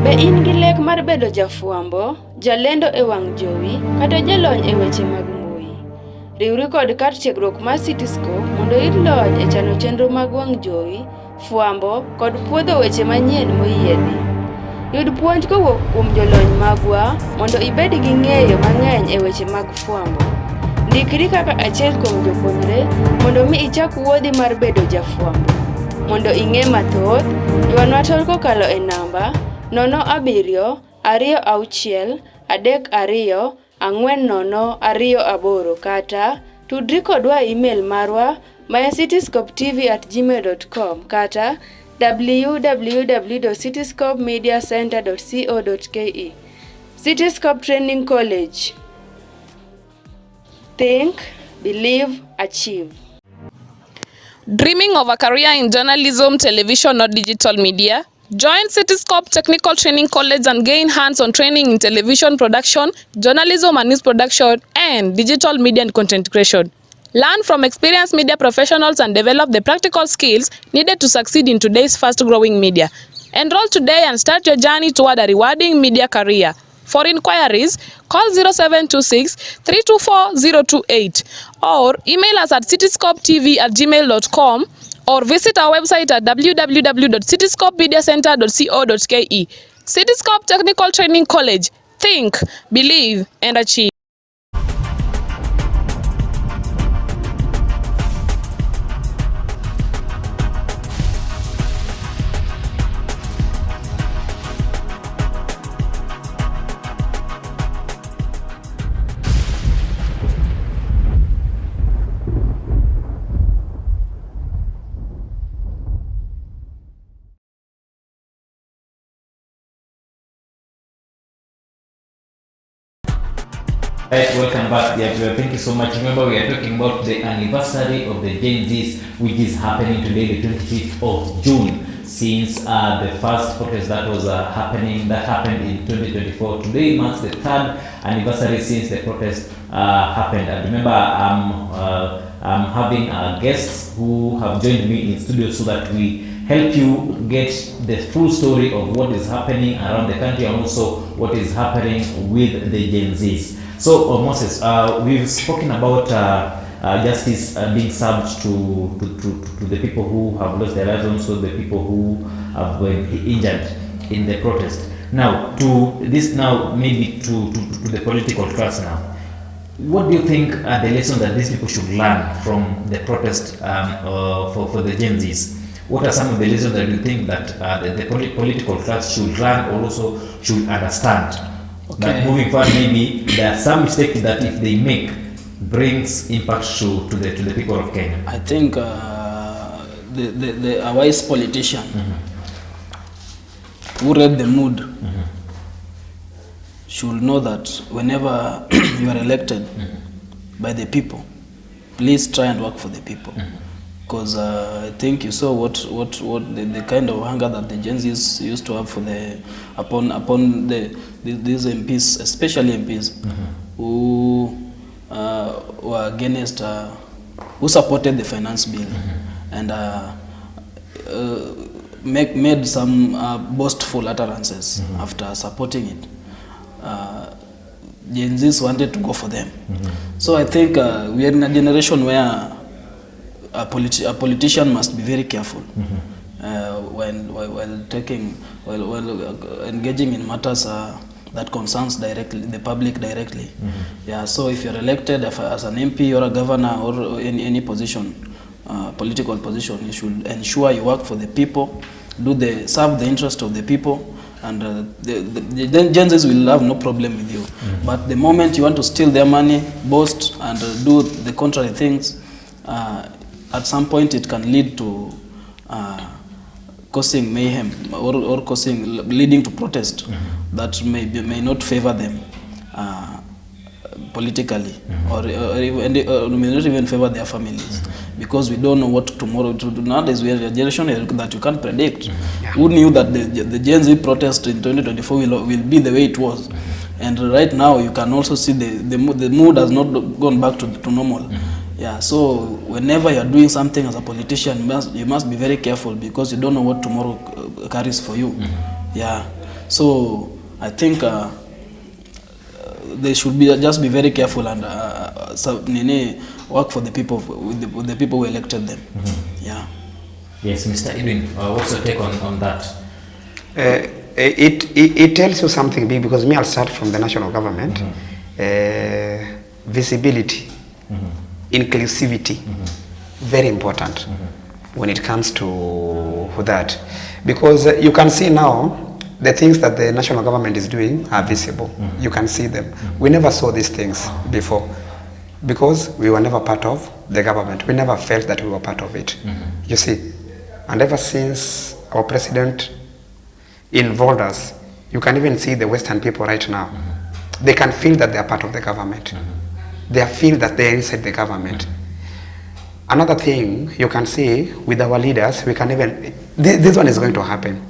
Be in gi lek mar bedo jafuambo, jalendo e wang' jowi, kata jalony e weche mag mbui? Riwri kod kar tiegruok mar Cityscope mondo iyud lony e chano chenro mag wang' jowi, fuambo kod puodho weche manyien moyiedhi. Yud puonj kowuok kuom jolony magwa mondo ibed gi ng'eyo mang'eny e weche mag fuambo. Ndikri kaka achiel kuom jopuonjre mondo mi ichak wuodhi mar bedo jafuambo. Mondo ing'e mathoth, ywanwa tol kokalo e namba 0726324028 kata tudri kodwa email marwa ma cityscopetv@gmail.com kata www.cityscopemediacenter.co.ke. Cityscope Training College. Think, believe, achieve. Dreaming of a career in journalism, television, or digital media? Join Cityscope Technical Training College and gain hands-on training in television production, journalism and news production, and digital media and content creation. Learn from experienced media professionals and develop the practical skills needed to succeed in today's fast-growing media. Enroll today and start your journey toward a rewarding media career. For inquiries, call 0726 324 028 or email us at cityscopetv@gmail.com or visit our website at www.cityscopemediacenter.co.ke. Cityscope Technical Training College. Think, believe, and achieve. Right, welcome back. Yeah, thank you so much. Remember, we are talking about the anniversary of the Gen Zs, which is happening today, the 25th of June, since the first protest that was happened in 2024. Today marks the third anniversary since the protest happened. And remember, I'm having guests who have joined me in studio so that we help you get the full story of what is happening around the country and also what is happening with the Gen Zs. So, Moses, we've spoken about justice being served to the people who have lost their lives, also the people who have been injured in the protest. Now, maybe to the political class now. What do you think are the lessons that these people should learn from the protest for the Gen Zs? What are some of the lessons that you think that the political class should learn or also should understand? Okay. That moving forward, maybe there are some mistakes that if they make brings impact to the people of Kenya. I think a wise politician who read the mood should know that whenever you are elected by the people, please try and work for the people. Because I think you saw what the kind of hunger that the Gen Zs used to have for upon these MPs, especially MPs who were against, who supported the finance bill and made some boastful utterances after supporting it. Gen Zs wanted to go for them. So I think we are in a generation where a politician must be very careful while engaging in matters that concerns the public directly. Yeah. So if you're elected as an MP or a governor or any position, political position, you should ensure you work for the people, serve the interest of the people, and the Gen Zs will have no problem with you. But the moment you want to steal their money, boast, and do the contrary things, at some point it can lead to causing mayhem or leading to protest that may not favor them politically, or may not even favor their families, because we don't know what tomorrow to do. Nowadays we are a generation that you can't predict. Who knew that the Gen Z protest in 2024 will be the way it was? And right now you can also see the mood has not gone back to normal. Yeah, so whenever you're doing something as a politician, you must be very careful, because you don't know what tomorrow carries for you. Yeah, so I think they should just be very careful and work for the people, with the people who elected them. Yeah. Yes, Mr. Edwin, what's your take on that? It tells you something big, because I'll start from the national government. Visibility, inclusivity, very important when it comes to that, because you can see now the things that the national government is doing are visible. You can see them. We never saw these things before, because we were never part of the government. We never felt that we were part of it. You see, and ever since our president involved us, you can even see the Western people right now. They can feel that they are part of the government. They feel that they are inside the government. Another thing you can see with our leaders, we can even, this one is going to happen.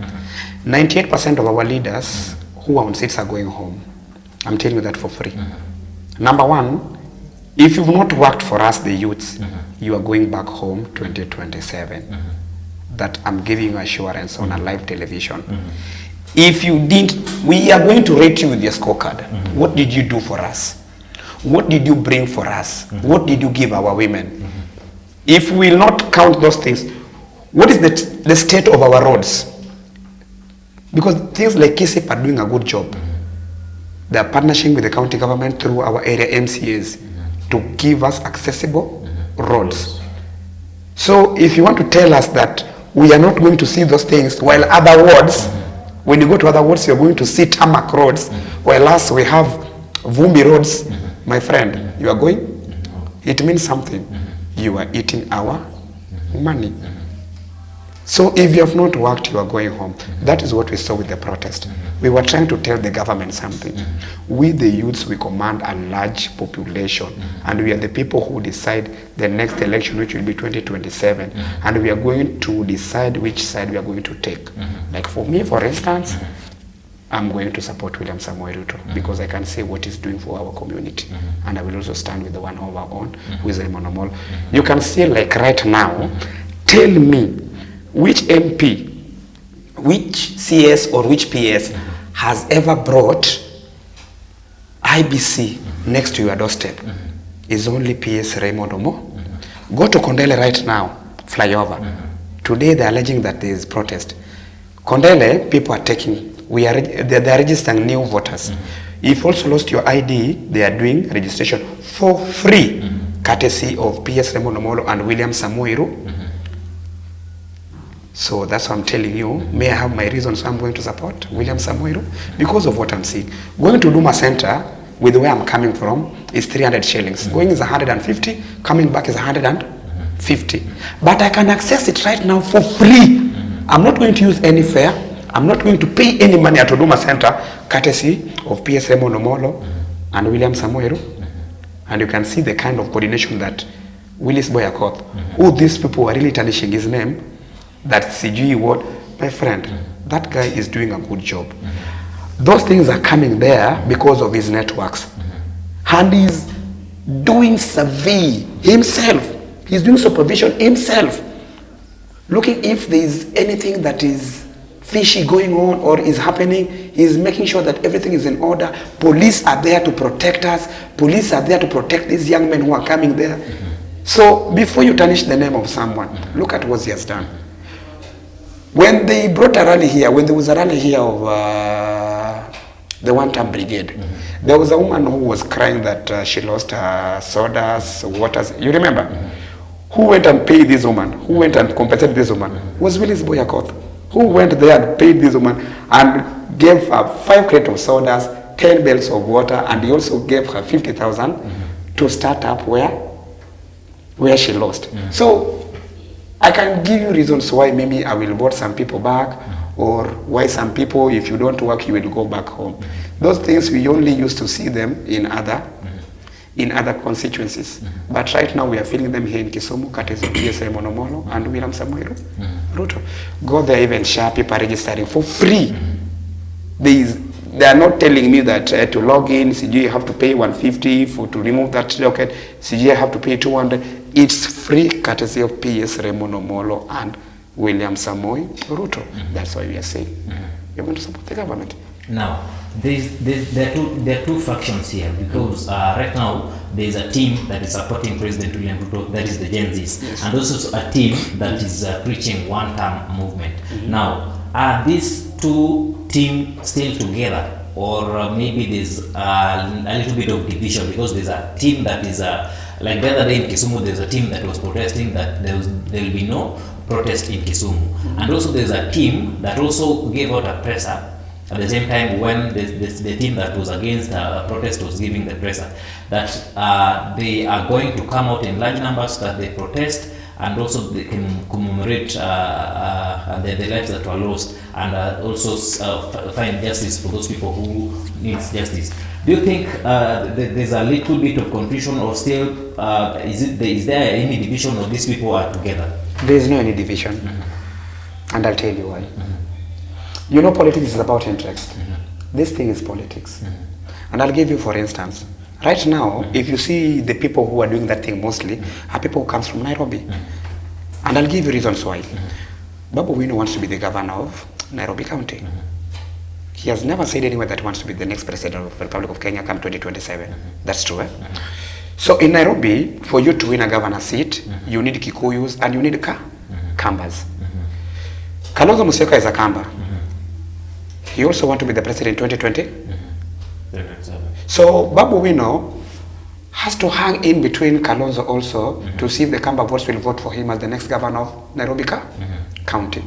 98% of our leaders who are on seats are going home. I'm telling you that for free. Number one, if you've not worked for us, the youths, you are going back home 2027. That I'm giving you assurance on a live television. If you didn't, we are going to rate you with your scorecard. What did you do for us? What did you bring for us? What did you give our women? If we will not count those things, what is the state of our roads? Because things like KISIP are doing a good job. They are partnering with the county government through our area MCAs to give us accessible roads. So if you want to tell us that we are not going to see those things, while other wards, when you go to other wards, you're going to see tarmac roads, while us, we have Vumbi roads, my friend, you are going? It means something. You are eating our money. So if you have not worked, you are going home. That is what we saw with the protest. We were trying to tell the government something. We, the youths, we command a large population, and we are the people who decide the next election, which will be 2027, and we are going to decide which side we are going to take. Like for me, for instance, I'm going to support William Samoei Ruto because I can see what he's doing for our community, and I will also stand with the one of our own, who is Raymond Omolo. You can see, like right now, tell me which MP, which CS or which PS has ever brought IBC next to your doorstep. Is only PS Raymond Omolo. Go to Kondele right now, fly over. Today they are alleging that there is protest. Kondele, people are taking, they are registering new voters. If you also lost your ID, they are doing registration for free, courtesy of PS Raymond Omolo and William Samoei Ruto. So that's what I'm telling you. May I have my reasons why I'm going to support William Samoei Ruto? Because of what I'm seeing. Going to Duma Center, with where I'm coming from, is 300 shillings. Going is 150, coming back is 150. But I can access it right now for free. I'm not going to use any fare. I'm not going to pay any money at Duma Center, courtesy of PS Raymond Omolo and William Samoei Ruto. And you can see the kind of coordination that Willis Boyakoth, who these people are really tarnishing his name, that CG what, my friend, that guy is doing a good job. Those things are coming there because of his networks. And he's doing survey himself. He's doing supervision himself. Looking if there is anything that is fishy going on or is happening, he's making sure that everything is in order. Police are there to protect us. Police are there to protect these young men who are coming there. So before you tarnish the name of someone, look at what he has done. When they brought a rally here, when there was a rally here of the one-time brigade, there was a woman who was crying that she lost her sodas, waters. You remember? Who went and paid this woman? Who went and compensated this woman? Was Willis Boyakoth. who went there and paid this woman and gave her 5 crates of sodas, 10 barrels of water, and he also gave her 50,000 to start up where she lost. So I can give you reasons why maybe I will vote some people back, or why some people, if you don't work, you will go back home. Those things we only used to see them in other constituencies. But right now we are feeling them here in Kisumu, courtesy of PSA Monomolo and William Samoei Ruto. Go there, even share people registering for free. They are not telling me that to log in, CG, you have to pay 150 to remove that docket. CG, you have to pay 200. It's free, courtesy of PSA Monomolo and William Samoei Ruto. That's why we are saying we want to support the government. Now, there are two factions here, because right now there is a team that is supporting President William Ruto, that is the Gen Zs, yes. And also a team that is preaching one-term movement. Now, are these two teams still together, or maybe there's a little bit of division, because there's a team that is like the other day in Kisumu, there's a team that was protesting that there will be no protest in Kisumu, and also there's a team that also gave out a presser at the same time when the team that was against protest was giving the presser that they are going to come out in large numbers, that they protest, and also they can commemorate the lives that were lost, and also find justice for those people who needs justice. Do you think there's a little bit of confusion, or still is there any division, or these people are together? There is no any division, and I'll tell you why. You know, politics is about interest. This thing is politics. And I'll give you, for instance, right now, if you see the people who are doing that thing mostly are people who comes from Nairobi. And I'll give you reasons why. Babu Wino wants to be the governor of Nairobi County. He has never said anywhere that he wants to be the next president of the Republic of Kenya come 2027. That's true, eh? So in Nairobi, for you to win a governor seat, you need Kikuyus and you need Kambas. Kalonzo Musyoka is a Kamba. He also want to be the president in 2020. So Babu Wino has to hang in between Kalonzo also to see if the Kamba votes will vote for him as the next governor of Nairobi County.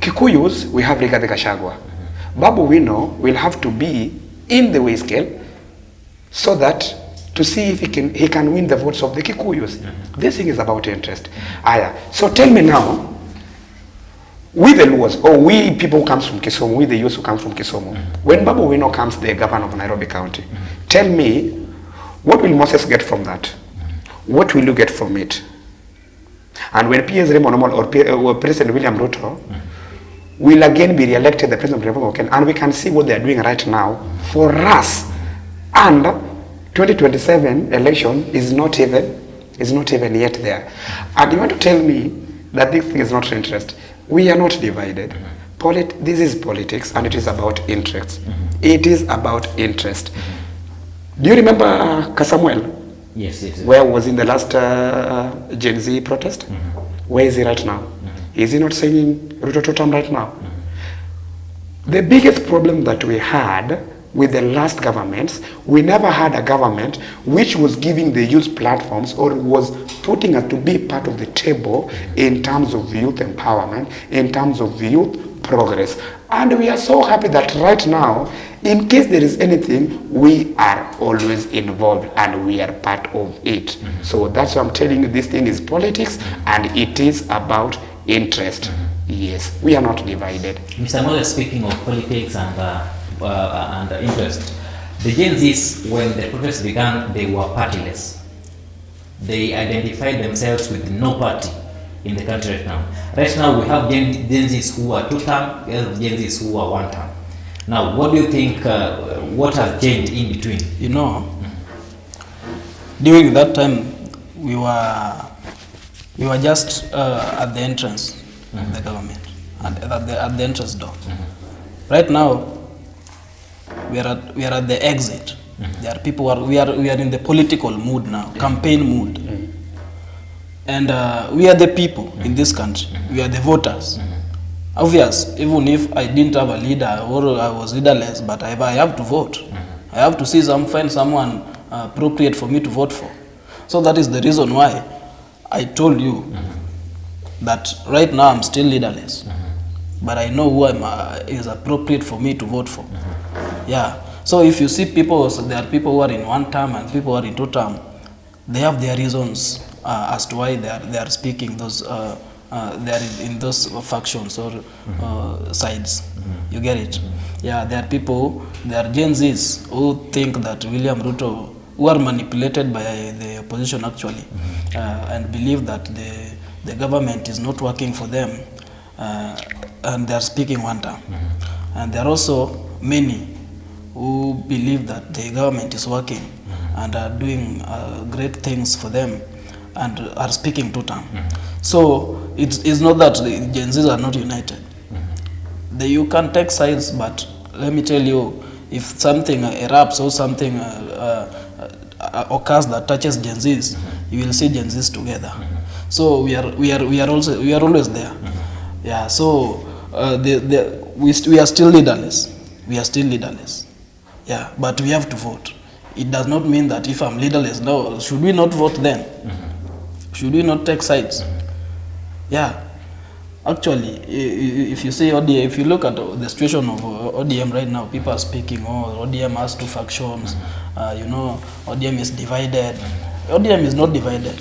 Kikuyus, we have Rigathi Gachagua. Babu Wino will have to be in the way scale so that to see if he can win the votes of the Kikuyus. This thing is about interest. So tell me now, we the Luos, or we people who comes from Kisumu, we the youth who comes from Kisumu, when Babu Wino comes the governor of Nairobi County, tell me, what will Moses get from that? What will you get from it? And when PS Raymond or President William Ruto will again be re-elected the President of the Republic of Kenya, and we can see what they are doing right now for us, and 2027 election is not even yet there. And you want to tell me that this thing is not interest? We are not divided. This is politics, and it is about interest. It is about interest. Do you remember Kasamuel? Yes. Where was in the last Gen Z protest? Where is he right now? Is he not singing Ruto Totem right now? The biggest problem that we had with the last governments, we never had a government which was giving the youth platforms, or was putting us to be part of the table in terms of youth empowerment, in terms of youth progress. And we are so happy that right now, in case there is anything, we are always involved and we are part of it. So that's why I'm telling you, this thing is politics and it is about interest. Yes, we are not divided. Mr. Moses, speaking of politics and interest, the Gen Zs, when the protest began, they were partyless. They identified themselves with no party in the country right now. Right now, we have Gen Zs who are two-term, Gen Zs who are one-term. Now, what do you think, what has changed in between? You know, during that time, we were just at the entrance of the government, at the entrance door. Right now, we are at the exit. There are people we are in the political mood now, campaign mood, and we are the people in this country. We are the voters. Obvious, even if I didn't have a leader or I was leaderless, but I have to vote. I have to find someone appropriate for me to vote for. So that is the reason why I told you that right now I'm still leaderless. but I know who is appropriate for me to vote for. Yeah. So if you see people, so there are people who are in 1 term and people who are in 2 term, they have their reasons as to why they are speaking those. They are in those factions or sides. You get it? Yeah. There are people. There are Gen Zs who think that William Ruto, who are manipulated by the opposition actually, and believe that the government is not working for them, and they are speaking 1 term. And there are also many who believe that the government is working and are doing great things for them and are speaking 2 term. So it's not that the Gen Zs are not united. You can take sides, but let me tell you, if something erupts or something occurs that touches Gen Zs, you will see Gen Zs together. So we are always there. Yeah. So we are still leaderless. We are still leaderless. Yeah. But we have to vote. It does not mean that if I'm leaderless, no, should we not vote then? Should we not take sides? Yeah. Actually, if you say ODM, if you look at the situation of ODM right now, people are speaking, oh, ODM has 2 factions, ODM is divided. ODM is not divided.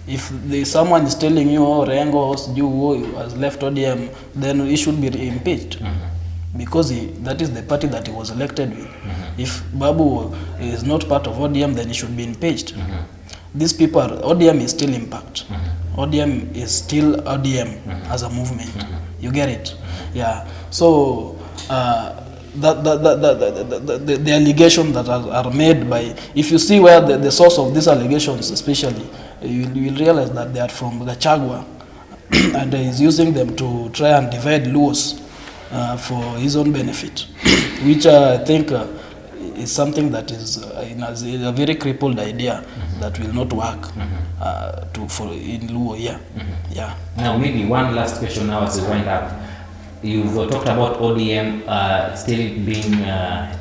If someone is telling you, oh, Rengo has left ODM, then he should be impeached. Because that is the party that he was elected with. If Babu is not part of ODM, then he should be impeached. These people, ODM is still impact. ODM is still ODM as a movement. You get it? Yeah. So the allegations that are made by, if you see where the source of these allegations, especially, you will realize that they are from Gachagua, and he is using them to try and divide Luos for his own benefit, which I think is something that is a very crippled idea that will not work in Luo. Yeah. Now maybe one last question now as we wind up. You've talked about ODM still being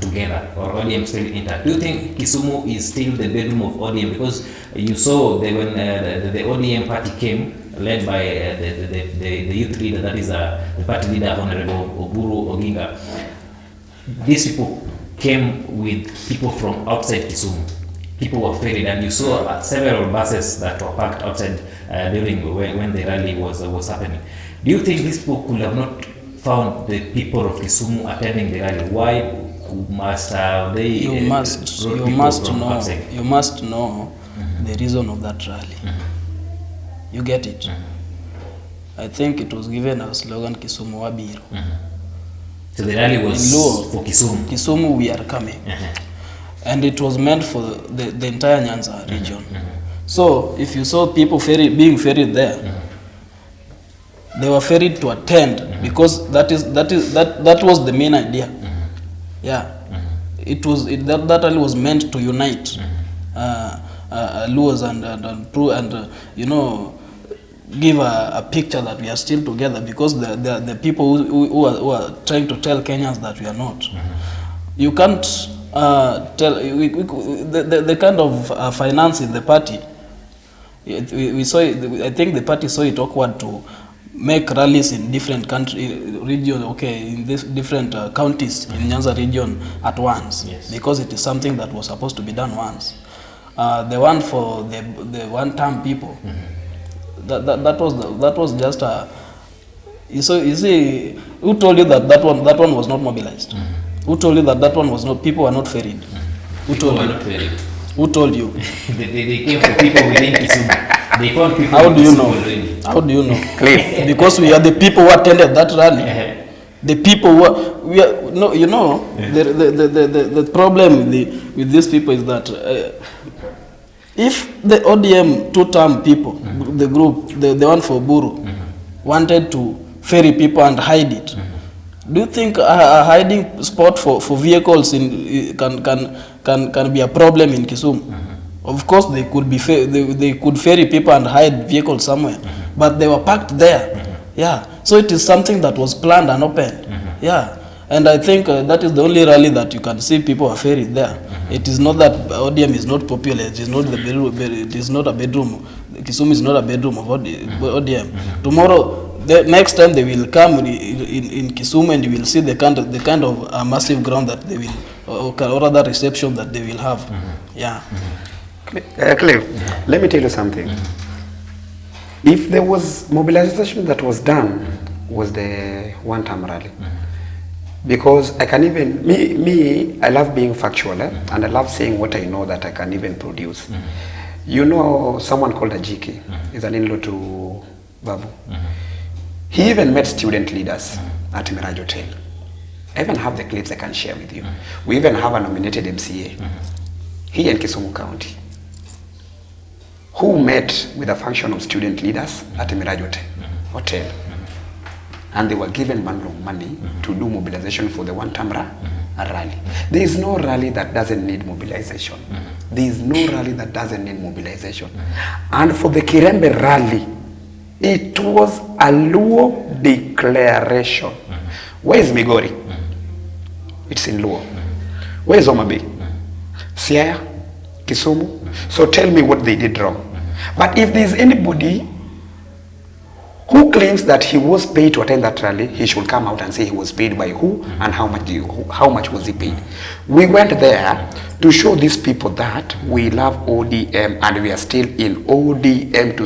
together, or ODM still intact. Do you think Kisumu is still the bedroom of ODM? Because you saw when the ODM party came, led by the youth leader, that is the party leader, Honorable Ogonda. These people came with people from outside Kisumu. People were ferried, and you saw several buses that were parked outside during when the rally was happening. Do you think these people could have not found the people of Kisumu attending the rally? Why must they? You must know the reason of that rally. You get it? I think it was given a slogan, Kisumu Wabiro. So the rally was for Kisumu. Kisumu, we are coming. And it was meant for the entire Nyanza region. So if you saw people being ferried there, they were ferried to attend, because that was the main idea. Yeah. That rally was meant to unite Luos and give a picture that we are still together, because the people who are trying to tell Kenyans that we are not. You can't tell the kind of finance in the party. We saw it, I think the party saw it awkward to make rallies in different in this different counties in Nyanza region at once, because it is something that was supposed to be done once. The one for the 1 term people, that was just a. You see, who told you that one was not mobilized? Who told you that one was not? People were not ferried. Who told you? Who told you? They came for people within Kisumu. They found people. How do you know? How do you know? Because we are the people who attended that rally. The people who the problem with these people is that if the ODM 2-term people, the group, the one for Buru, wanted to ferry people and hide it, do you think a hiding spot for vehicles can be a problem in Kisumu? Of course, they could ferry people and hide vehicles somewhere, but they were parked there. Yeah, so it is something that was planned and opened. Yeah, and I think that is the only rally that you can see people are ferried there. It is not that ODM is not popular. It is not it is not a bedroom. Kisumu is not a bedroom of ODM. Tomorrow, the next time they will come in Kisumu, and you will see the kind of massive ground that they will, or rather reception that they will have. Yeah. Cliff, let me tell you something. If there was mobilization that was done, was the one-time rally. Because I can even, me, I love being factual, and I love saying what I know that I can even produce. You know someone called Ajiki, is an in-law to Babu. He even met student leaders at Mirage Hotel. I even have the clips I can share with you. We even have a nominated MCA here in Kisumu County who met with a function of student leaders at Mirage Hotel. And they were given money to do mobilization for the one-time rally. There is no rally that doesn't need mobilization. There is no rally that doesn't need mobilization. And for the Kirembe rally, it was a Luo declaration. Where is Migori? It's in Luo. Where is Omabe? Siaya? Kisumu? So tell me what they did wrong. But if there is anybody who claims that he was paid to attend that rally, he should come out and say he was paid by who and how much was he paid. We went there to show these people that we love ODM and we are still in ODM to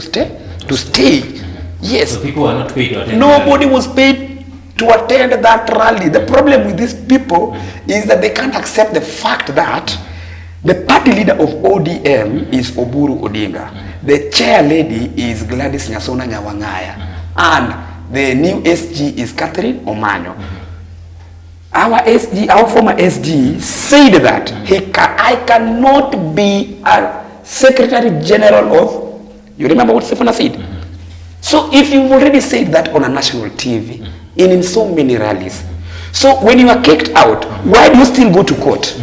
stay. Yes. So people are not paid to attend. Nobody was paid to attend that rally. The problem with these people is that they can't accept the fact that the party leader of ODM is Oburu Odinga. The chair lady is Gladys Nyasona Nyawangaya. And the new SG is Catherine Omanyo. Our former SG said that I cannot be a Secretary General of, you remember what Sifuna said? So if you've already said that on a national TV, in so many rallies, so when you are kicked out, why do you still go to court?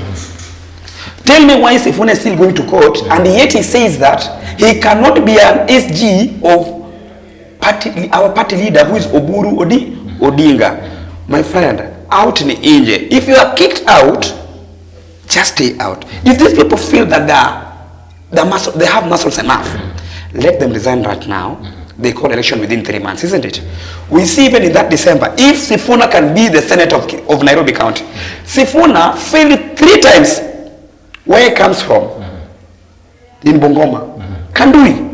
Tell me why Sifuna is still going to court, and yet he says that he cannot be an SG of our party leader who is Oburu Odinga. My friend, out in the Inje, if you are kicked out, just stay out. If these people feel that they have muscles enough, let them resign right now. They call election within 3 months, isn't it? We see even in that December, if Sifuna can be the senator of Nairobi County, Sifuna failed 3 times. Where he comes from, in Bungoma, Kandui.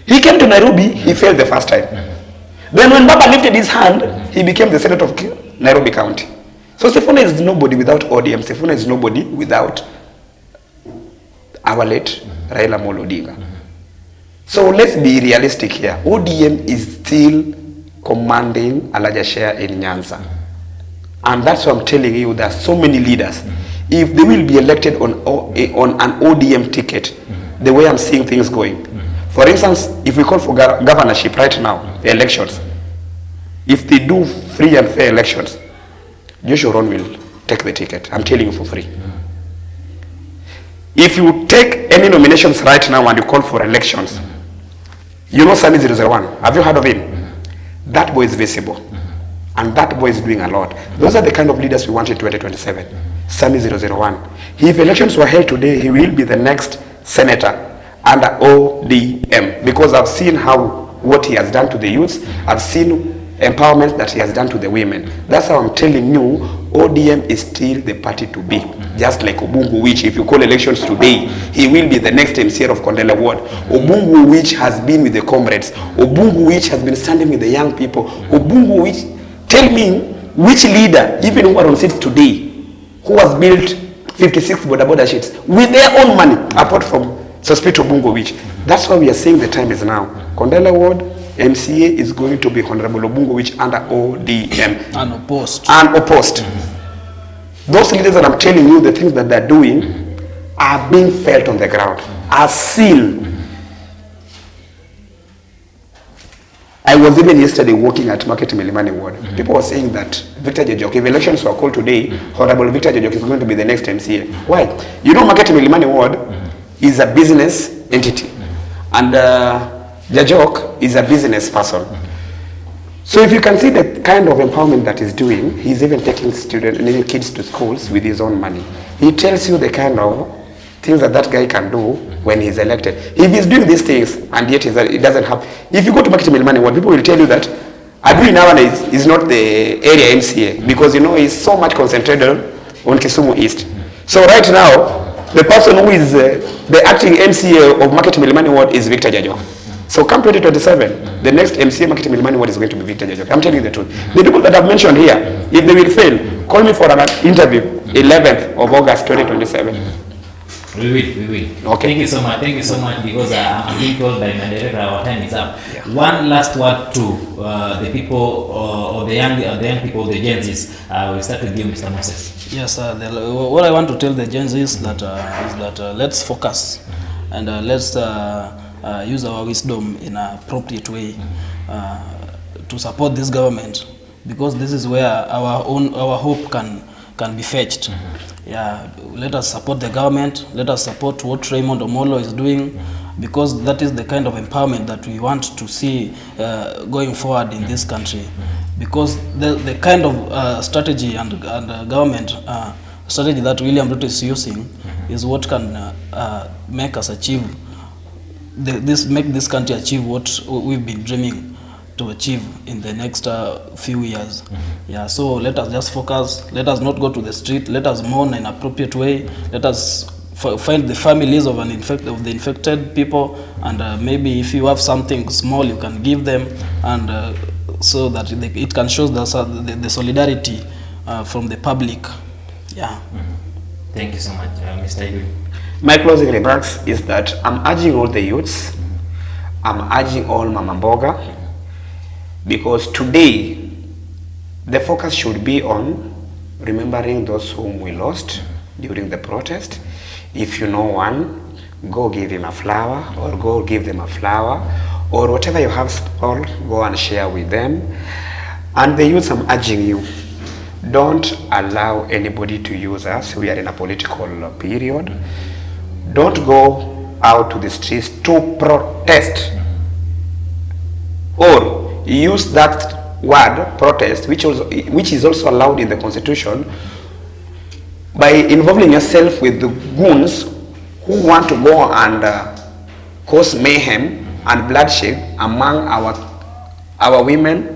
He came to Nairobi, he failed the first time. Then when Baba lifted his hand, he became the senator of Nairobi County. So Sifuna is nobody without ODM. Sifuna is nobody without our late Raila Amolo Odinga. So let's be realistic here. ODM is still commanding a larger share in Nyanza. And that's why I'm telling you, there are so many leaders. If they will be elected on an ODM ticket, the way I'm seeing things going. For instance, if we call for governorship right now, the elections, if they do free and fair elections, Joshua Ron will take the ticket. I'm telling you for free. If you take any nominations right now and you call for elections, you know Sami 001, have you heard of him? That boy is visible. And that boy is doing a lot. Those are the kind of leaders we want in 2027. Sami 001. If elections were held today, he will be the next senator under ODM. Because I've seen what he has done to the youths. I've seen empowerment that he has done to the women. That's how I'm telling you, ODM is still the party to be. Just like Obungu, which if you call elections today, he will be the next MCA of Kondele Ward. Obungu, which has been with the comrades. Obungu, which has been standing with the young people. Obungu, which, tell me, which leader, even who are on seats today, who has built 56 border sheets with their own money, apart from Sospito Obungu, which. That's why we are saying the time is now. Kondele Ward, MCA is going to be Honorable Obungu, which under ODM. Unopposed. Unopposed. Those leaders that I'm telling you, the things that they're doing are being felt on the ground, are seen. I was even yesterday working at Market Milimani Ward. People were saying that Victor Jejok, if elections were called today, Honorable Victor Jejok is going to be the next MCA. Why? You know, Market Milimani Ward is a business entity. And Jejok is a business person. So if you can see the kind of empowerment that he's doing, he's even taking kids to schools with his own money. He tells you the kind of things that guy can do when he's elected. If he's doing these things and yet it doesn't have, if you go to Market Milimani Ward, people will tell you that Adui nowadays is not the area MCA because he's so much concentrated on Kisumu East. So right now, the person who is the acting MCA of Market Milimani Ward is Victor Jajo. So come 2027, the next MCA Market Milimani Ward is going to be Victor Jajo. I'm telling you the truth. The people that I've mentioned here, if they will fail, call me for an interview 11th of August 2027. We will. Okay. Thank you so much because I'm being told by my director our time is up. Yeah. One last word to the people or the young people, the Gen Zs. We start with you, Mr. Moses. Yes, what I want to tell the Gen Z is that let's focus and let's use our wisdom in an appropriate way to support this government, because this is where our hope can be fetched. Yeah, let us support the government. Let us support what Raymond Omolo is doing, because that is the kind of empowerment that we want to see going forward in this country. Because the kind of strategy and government strategy that William Ruto is using is what can make us achieve make this country achieve what we've been dreaming to achieve in the next few years. Yeah, so let us just focus. Let us not go to the street. Let us mourn in an appropriate way. Let us find the families of the infected people, and maybe if you have something small, you can give them, and so that it can show the solidarity from the public. Yeah. Thank you so much, Mr. Ibu. My closing remarks is that I'm urging all the youths, I'm urging all Mama Mboga, because today the focus should be on remembering those whom we lost during the protest. If you know one, go give him a flower, or go give them a flower, or whatever you have small, go and share with them. And the youths, I'm urging you, don't allow anybody to use us. We are in a political period. Don't go out to the streets to protest, or use that word protest, which is also allowed in the Constitution, by involving yourself with the goons who want to go and cause mayhem and bloodshed among our women,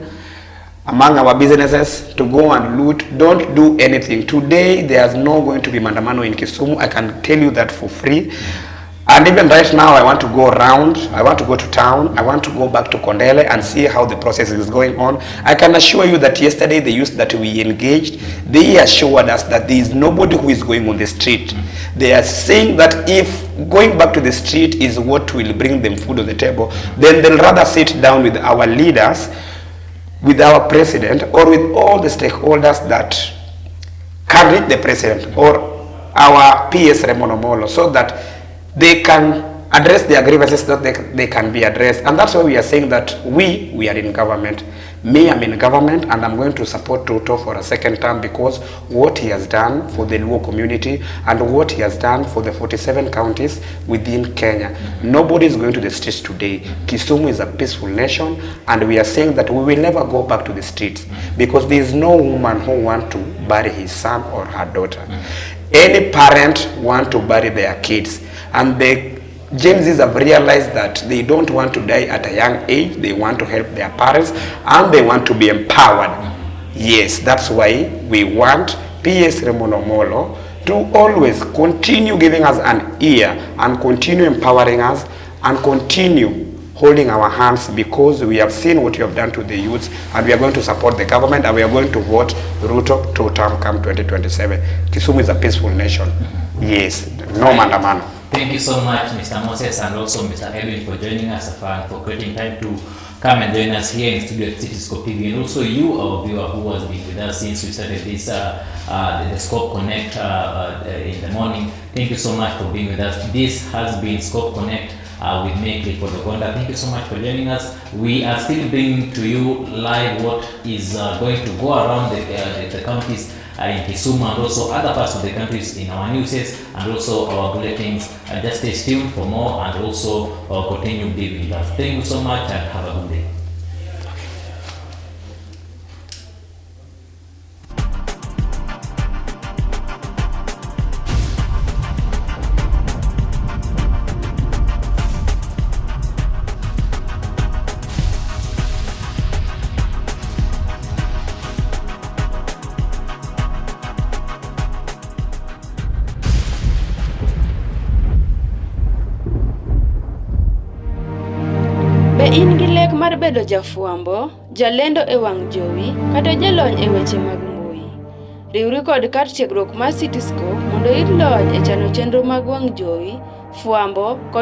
among our businesses, to go and loot. Don't do anything. Today there's no going to be mandamano in Kisumu. I can tell you that for free. And even right now, I want to go around, I want to go to town, I want to go back to Kondele and see how the process is going on. I can assure you that yesterday, the youth that we engaged, they assured us that there is nobody who is going on the street. They are saying that if going back to the street is what will bring them food on the table, then they'll rather sit down with our leaders, with our president, or with all the stakeholders that can reach the president, or our PS Raymond Omolo, so that they can address their grievances, that they can be addressed. And that's why we are saying that we are in government. Me, I'm in government, and I'm going to support Ruto for a second term, because what he has done for the Luo community and what he has done for the 47 counties within Kenya. Nobody is going to the streets today. Kisumu is a peaceful nation, and we are saying that we will never go back to the streets, because there is no woman who wants to bury his son or her daughter. Any parent want to bury their kids. And the Gen Zs have realized that they don't want to die at a young age. They want to help their parents, and they want to be empowered. Yes, that's why we want PS Raymond Omolo to always continue giving us an ear, and continue empowering us, and continue holding our hands, because we have seen what you have done to the youths, and we are going to support the government, and we are going to vote Ruto two-term come 2027. Kisumu is a peaceful nation. Yes, no mandamano. Thank you so much, Mr. Moses, and also Mr. Edwin, for joining us and for creating time to come and join us here in studio at Cityscope TV, and also you, our viewer, who has been with us since we started this the Scope Connect in the morning. Thank you so much for being with us. This has been Scope Connect with me, for Ogonda. Thank you so much for joining us. We are still bringing to you live what is going to go around the counties in Kisumu and also other parts of the countries in our newses and also our bulletins. Just stay tuned for more, and also continue being with us. Thank you so much, and have a good day. Be in gi lek mar bedo jafuambo, jalendo e wang' jowi, kata jalony e weche mag mbui? Riwri kod kar tiegruok mar Cityscope mondo iyud lony e chano chenro mag wang' jowi, fuambo kod